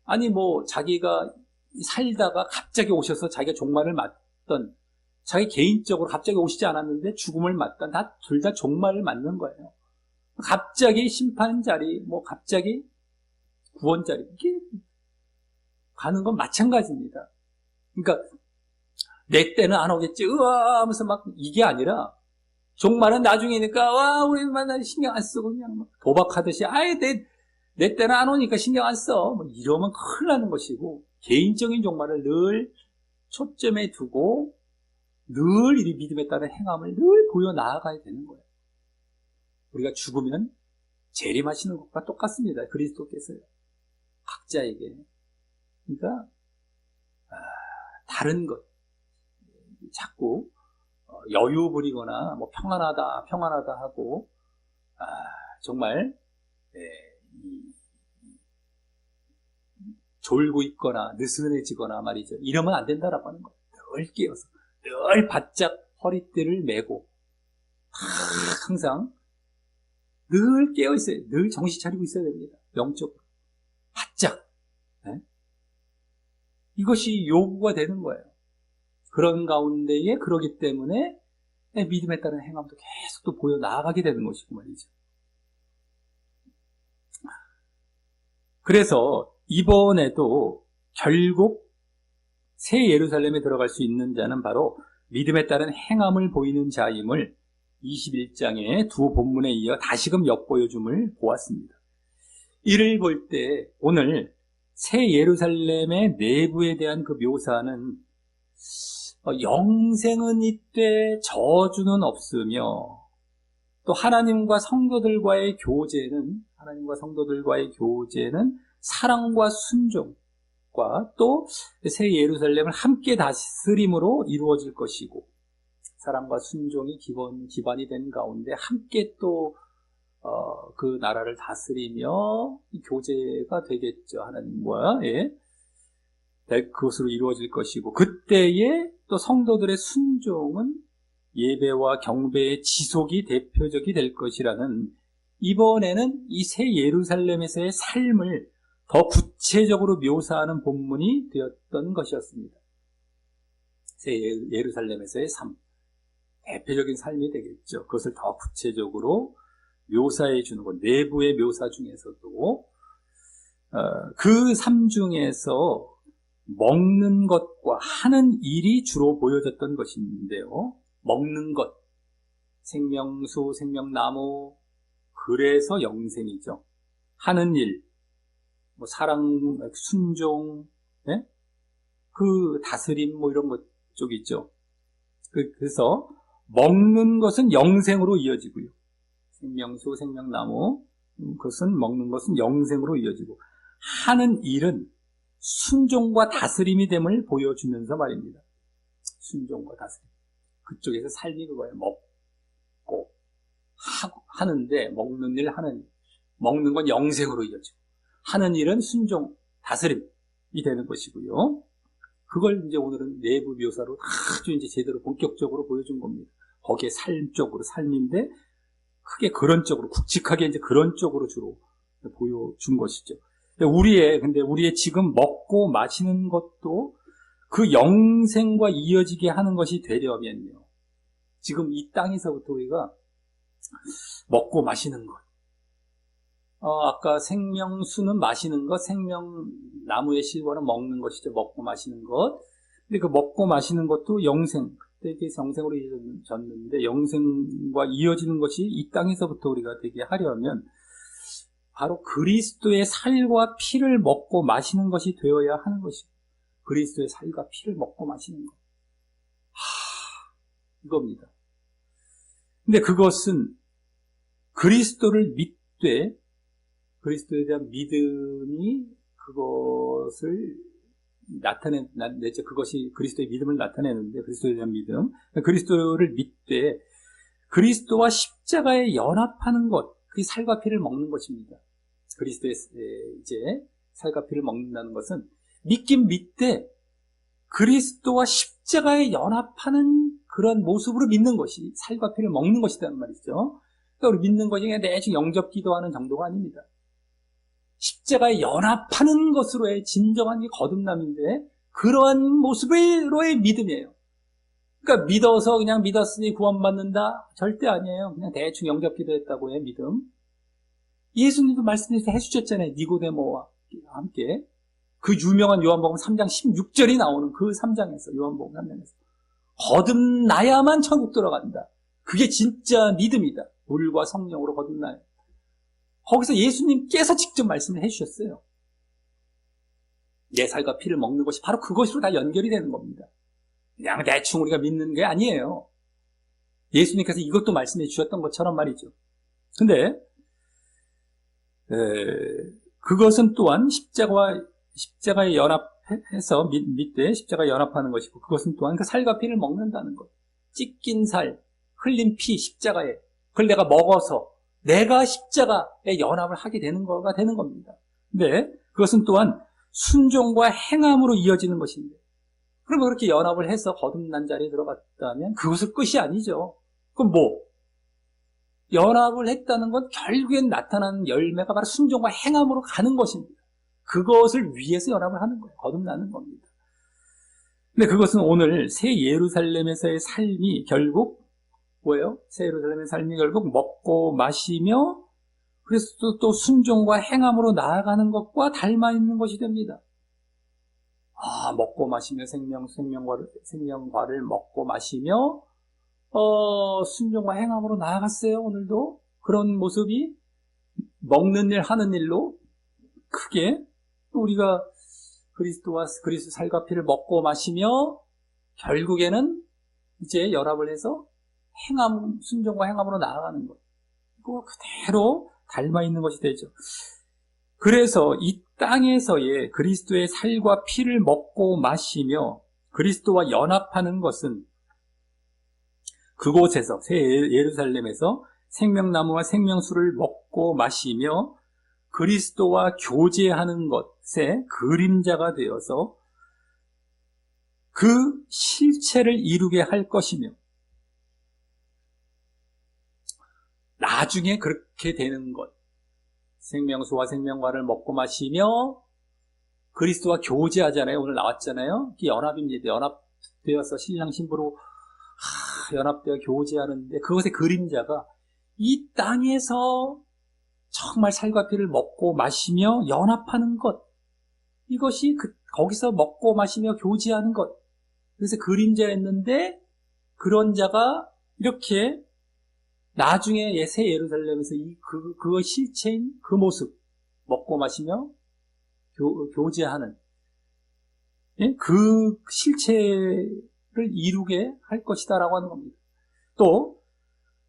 아니 자기가 살다가 갑자기 오셔서 자기가 종말을 맞던, 자기 개인적으로 갑자기 오시지 않았는데 죽음을 맞던, 둘 다 종말을 맞는 거예요. 갑자기 심판 자리, 갑자기 구원 자리, 이게 가는 건 마찬가지입니다. 그러니까 내 때는 안 오겠지, 으아 하면서 이게 아니라 종말은 나중이니까, 와, 우리 만나 신경 안 쓰고 그냥 막 도박하듯이, 아예 내 때는 안 오니까 신경 안 써. 뭐 이러면 큰일 나는 것이고, 개인적인 종말을 늘 초점에 두고, 늘 이 믿음에 따른 행함을 늘 보여 나아가야 되는 거예요. 우리가 죽으면 재림하시는 것과 똑같습니다. 그리스도께서요. 각자에게. 그러니까, 다른 것. 자꾸, 여유 부리거나, 뭐, 평안하다 하고, 정말, 졸고 있거나, 느슨해지거나 말이죠. 이러면 안 된다라고 하는 거예요. 늘 깨어서, 늘 바짝 허리띠를 메고, 항상, 늘 깨어있어요. 늘 정신 차리고 있어야 됩니다. 영적으로. 바짝. 네? 이것이 요구가 되는 거예요. 그런 가운데에 그러기 때문에 믿음에 따른 행함도 계속 또 보여 나아가게 되는 것이고 말이죠. 그래서 이번에도 결국 새 예루살렘에 들어갈 수 있는 자는 바로 믿음에 따른 행함을 보이는 자임을 21장의 두 본문에 이어 다시금 엿보여줌을 보았습니다. 이를 볼 때 오늘 새 예루살렘의 내부에 대한 그 묘사는 영생은 있되 저주는 없으며 또 하나님과 성도들과의 교제는 사랑과 순종과 또 새 예루살렘을 함께 다스림으로 이루어질 것이고 사랑과 순종이 기반이 된 가운데 함께 또 그 나라를 다스리며 교제가 되겠죠. 하나님과 그것으로 이루어질 것이고 그때에 또 성도들의 순종은 예배와 경배의 지속이 대표적이 될 것이라는 이번에는 이 새 예루살렘에서의 삶을 더 구체적으로 묘사하는 본문이 되었던 것이었습니다. 새 예루살렘에서의 삶, 대표적인 삶이 되겠죠. 그것을 더 구체적으로 묘사해 주는 것, 내부의 묘사 중에서도 그 삶 중에서 먹는 것과 하는 일이 주로 보여졌던 것인데요. 먹는 것, 생명수, 생명나무, 그래서 영생이죠. 하는 일, 뭐 사랑, 순종, 그 다스림 뭐 이런 것 쪽 있죠. 그래서 먹는 것은 영생으로 이어지고요. 생명수, 생명나무, 그것은 먹는 것은 영생으로 이어지고 하는 일은 순종과 다스림이 됨을 보여주면서 말입니다. 순종과 다스림. 그쪽에서 삶이 그거예요. 먹고 하는데 먹는 일 하는 일. 먹는 건 영생으로 이어지고 하는 일은 순종, 다스림이 되는 것이고요. 그걸 이제 오늘은 내부 묘사로 아주 이제 제대로 본격적으로 보여준 겁니다. 거기에 삶 쪽으로 삶인데 크게 그런 쪽으로 굵직하게 이제 그런 쪽으로 주로 보여준 것이죠. 근데 우리의 지금 먹고 마시는 것도 그 영생과 이어지게 하는 것이 되려면요. 지금 이 땅에서부터 우리가 먹고 마시는 것. 아까 생명수는 마시는 것, 생명나무의 실과는 먹는 것이죠. 먹고 마시는 것. 근데 그 먹고 마시는 것도 영생, 그때 영생으로 이어졌는데 영생과 이어지는 것이 이 땅에서부터 우리가 되게 하려면 바로 그리스도의 살과 피를 먹고 마시는 것이 되어야 하는 것이고 그리스도의 살과 피를 먹고 마시는 것. 이겁니다. 근데 그것은 그리스도를 믿되 그리스도에 대한 믿음이 그것을 나타내죠. 그것이 그리스도의 믿음을 나타내는데 그리스도에 대한 믿음. 그리스도를 믿되 그리스도와 십자가에 연합하는 것, 그게 살과 피를 먹는 것입니다. 그리스도의 이제 살과 피를 먹는다는 것은 믿긴 믿되 그리스도와 십자가에 연합하는 그런 모습으로 믿는 것이 살과 피를 먹는 것이라는 말이죠. 그러니까 우리 믿는 것이 그냥 대충 영접 기도하는 정도가 아닙니다. 십자가에 연합하는 것으로의 진정한 거듭남인데 그러한 모습으로의 믿음이에요. 그러니까 믿어서 그냥 믿었으니 구원받는다? 절대 아니에요. 그냥 대충 영접 기도했다고 해 믿음. 예수님도 말씀해서 해주셨잖아요. 니고데모와 함께. 그 유명한 요한복음 3장 16절이 나오는 그 3장에서 요한복음 3장에서 거듭나야만 천국 들어간다. 그게 진짜 믿음이다. 물과 성령으로 거듭나요. 거기서 예수님께서 직접 말씀을 해주셨어요. 내 살과 피를 먹는 것이 바로 그것으로 다 연결이 되는 겁니다. 그냥 대충 우리가 믿는 게 아니에요. 예수님께서 이것도 말씀해 주셨던 것처럼 말이죠. 근데 그것은 또한 십자가에 연합해서 밑에 십자가에 연합하는 것이고, 그것은 또한 그 살과 피를 먹는다는 것. 찢긴 살, 흘린 피, 십자가에 그걸 내가 먹어서 내가 십자가에 연합을 하게 되는 거가 되는 겁니다. 근데 그것은 또한 순종과 행함으로 이어지는 것인데, 그러면 그렇게 연합을 해서 거듭난 자리에 들어갔다면 그것은 끝이 아니죠. 그럼 연합을 했다는 건 결국엔 나타나는 열매가 바로 순종과 행함으로 가는 것입니다. 그것을 위해서 연합을 하는 거예요. 거듭나는 겁니다. 근데 그것은 오늘 새 예루살렘에서의 삶이 결국 뭐예요? 새 예루살렘의 삶이 결국 먹고 마시며 그래서 또 순종과 행함으로 나아가는 것과 닮아 있는 것이 됩니다. 먹고 마시며 생명과를 먹고 마시며 순종과 행함으로 나아갔어요. 오늘도 그런 모습이 먹는 일 하는 일로 크게 우리가 그리스도와 그리스도 살과 피를 먹고 마시며 결국에는 이제 연합을 해서 순종과 행함으로 나아가는 것. 이거 그대로 닮아 있는 것이 되죠. 그래서 이 땅에서의 그리스도의 살과 피를 먹고 마시며 그리스도와 연합하는 것은 그곳에서 새 예루살렘에서 생명나무와 생명수를 먹고 마시며 그리스도와 교제하는 것의 그림자가 되어서 그 실체를 이루게 할 것이며, 나중에 그렇게 되는 것, 생명수와 생명과를 먹고 마시며 그리스도와 교제하잖아요. 오늘 나왔잖아요. 이게 연합입니다. 연합되어서 신랑 신부로 연합되어 교제하는데, 그것의 그림자가 이 땅에서 정말 살과 피를 먹고 마시며 연합하는 것, 이것이 거기서 먹고 마시며 교제하는 것, 그래서 그림자였는데, 그런 자가 이렇게 나중에 새 예루살렘에서 그 실체인 그 모습, 먹고 마시며 교제하는 그 실체를 이루게 할 것이다라고 하는 겁니다. 또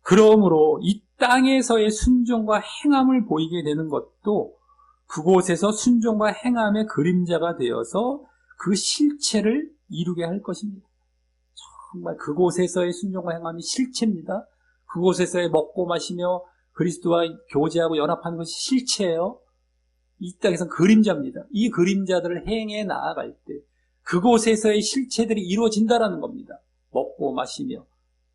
그러므로 이 땅에서의 순종과 행함을 보이게 되는 것도 그곳에서 순종과 행함의 그림자가 되어서 그 실체를 이루게 할 것입니다. 정말 그곳에서의 순종과 행함이 실체입니다. 그곳에서의 먹고 마시며 그리스도와 교제하고 연합하는 것이 실체예요. 이 땅에서는 그림자입니다. 이 그림자들을 행해 나아갈 때 그곳에서의 실체들이 이루어진다라는 겁니다. 먹고 마시며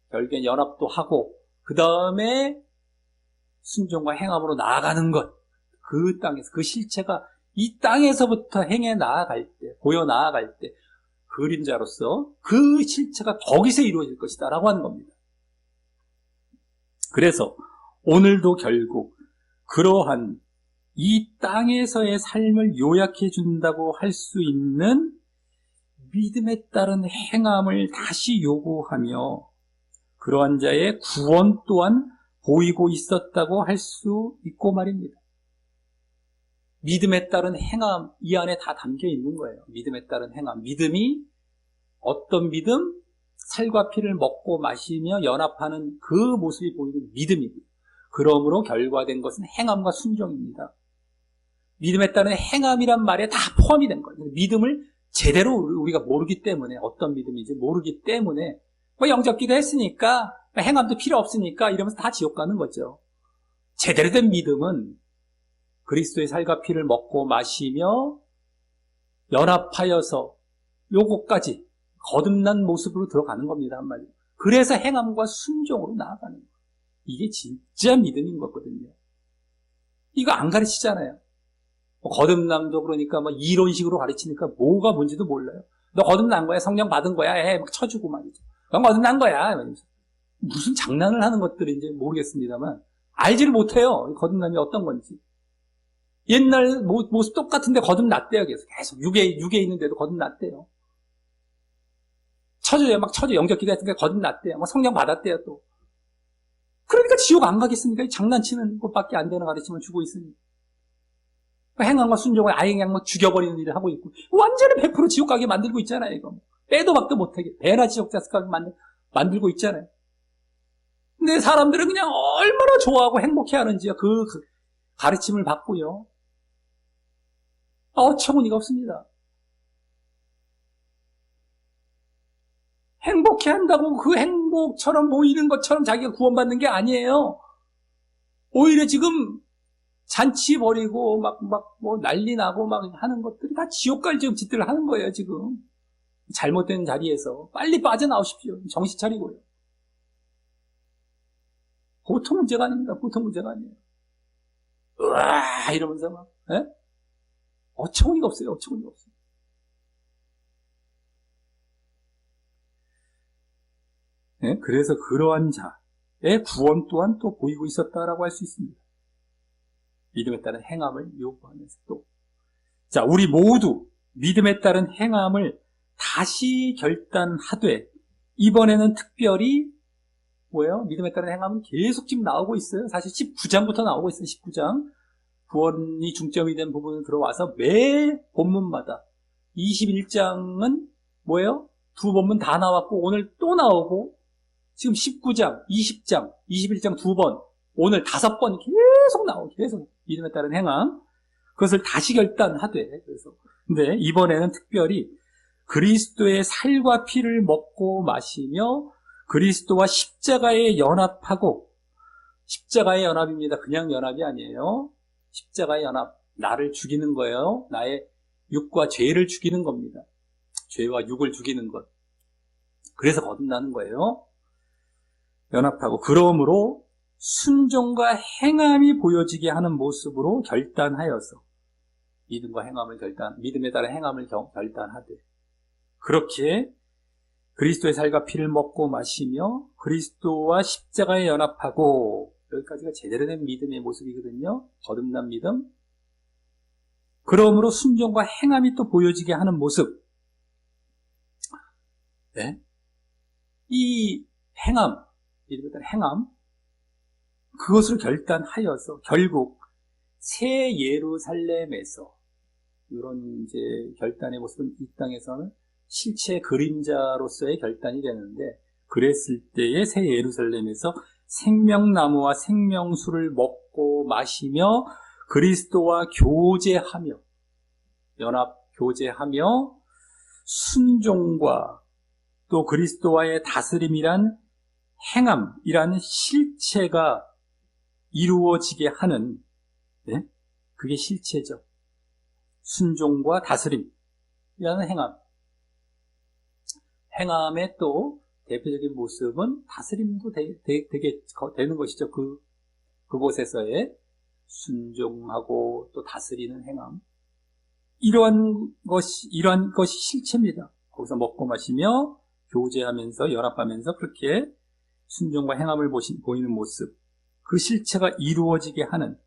결국엔 연합도 하고 그 다음에 순종과 행함으로 나아가는 것, 그 땅에서 그 실체가 이 땅에서부터 행해 나아갈 때, 보여 나아갈 때 그림자로서 그 실체가 거기서 이루어질 것이다 라고 하는 겁니다. 그래서 오늘도 결국 그러한 이 땅에서의 삶을 요약해 준다고 할 수 있는 믿음에 따른 행함을 다시 요구하며 그러한 자의 구원 또한 보이고 있었다고 할 수 있고 말입니다. 믿음에 따른 행함, 이 안에 다 담겨 있는 거예요. 믿음에 따른 행함. 믿음이 어떤 믿음? 살과 피를 먹고 마시며 연합하는 그 모습이 보이는 믿음이고요. 그러므로 결과된 것은 행함과 순종입니다. 믿음에 따른 행함이란 말에 다 포함이 된 거예요. 믿음을 제대로 우리가 모르기 때문에, 어떤 믿음인지 모르기 때문에 영접기도 했으니까 행함도 필요 없으니까 이러면서 다 지옥 가는 거죠. 제대로 된 믿음은 그리스도의 살과 피를 먹고 마시며 연합하여서 요것까지 거듭난 모습으로 들어가는 겁니다. 한마디로. 그래서 행함과 순종으로 나아가는 거예요. 이게 진짜 믿음인 거거든요. 이거 안 가르치잖아요. 거듭남도 그러니까 이론식으로 가르치니까 뭐가 뭔지도 몰라요. 너 거듭난 거야? 성령 받은 거야? 막 쳐주고 말이죠. 넌 거듭난 거야? 무슨 장난을 하는 것들인지 모르겠습니다만 알지를 못해요. 거듭남이 어떤 건지. 옛날 모습 똑같은데 거듭났대요. 계속 육에 있는데도 거듭났대요. 쳐줘요. 막 쳐줘. 영접기도 했으니까 거듭났대요. 성령 받았대요 또. 그러니까 지옥 안 가겠습니까? 장난치는 것밖에 안 되는 가르침을 주고 있으니. 행함과 순종을 아예 그냥 뭐 죽여버리는 일을 하고 있고, 완전히 100% 지옥 가게 만들고 있잖아요, 이거. 빼도 박도 못하게. 배나 지옥 가게 만들고 있잖아요. 근데 사람들은 그냥 얼마나 좋아하고 행복해 하는지요. 그 가르침을 받고요. 어처구니가 없습니다. 행복해 한다고 그 행복처럼 보이는 것처럼 자기가 구원받는 게 아니에요. 오히려 지금 잔치 벌이고 뭐 난리 나고 막 하는 것들이 다 지옥 갈 지금 짓들을 하는 거예요, 지금. 잘못된 자리에서 빨리 빠져나오십시오. 정신 차리고요. 보통 문제가 아닙니다. 보통 문제가 아니에요. 으아 이러면서 막 어처구니가 없어요. 어처구니가 없어요. 네? 그래서 그러한 자의 구원 또한 또 보이고 있었다라고 할 수 있습니다. 믿음에 따른 행함을 요구하면서 또. 자, 우리 모두 믿음에 따른 행함을 다시 결단하되, 이번에는 특별히 뭐예요? 믿음에 따른 행함은 계속 지금 나오고 있어요. 사실 19장부터 나오고 있어요. 19장. 구원이 중점이 된 부분을 들어와서 매 본문마다 21장은 뭐예요? 두 본문 다 나왔고 오늘 또 나오고 지금 19장, 20장, 21장 두 번, 오늘 5번 계속 나오고 계속 믿음에 따른 행함. 그것을 다시 결단하되, 그래서 근데 이번에는 특별히 그리스도의 살과 피를 먹고 마시며 그리스도와 십자가에 연합하고, 십자가의 연합입니다. 그냥 연합이 아니에요. 십자가의 연합, 나를 죽이는 거예요. 나의 육과 죄를 죽이는 겁니다. 죄와 육을 죽이는 것. 그래서 거듭나는 거예요. 연합하고, 그러므로 순종과 행함이 보여지게 하는 모습으로 결단하여서, 믿음과 행함을 믿음에 따라 행함을 결단하되, 그렇게 그리스도의 살과 피를 먹고 마시며 그리스도와 십자가에 연합하고, 여기까지가 제대로 된 믿음의 모습이거든요. 거듭난 믿음. 그러므로 순종과 행함이 또 보여지게 하는 모습. 네? 이 행함, 믿음에 따른 행함, 그것을 결단하여서 결국 새 예루살렘에서, 이런 이제 결단의 모습은 이 땅에서는 실체 그림자로서의 결단이 되는데, 그랬을 때의 새 예루살렘에서 생명나무와 생명수를 먹고 마시며 그리스도와 교제하며, 연합 교제하며 순종과 또 그리스도와의 다스림이란 행함이란 실체가 이루어지게 하는, 네? 그게 실체죠. 순종과 다스림이라는 행함. 행함의 또 대표적인 모습은 다스림도 되게 되는 것이죠. 그곳에서의 순종하고 또 다스리는 행함. 이러한 것이 실체입니다. 거기서 먹고 마시며 교제하면서 연합하면서 그렇게 순종과 행함을 보이는 모습. 그 실체가 이루어지게 하는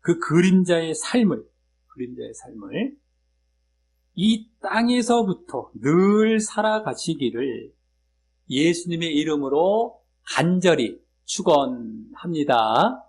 그 그림자의 삶을 이 땅에서부터 늘 살아가시기를 예수님의 이름으로 간절히 축원합니다.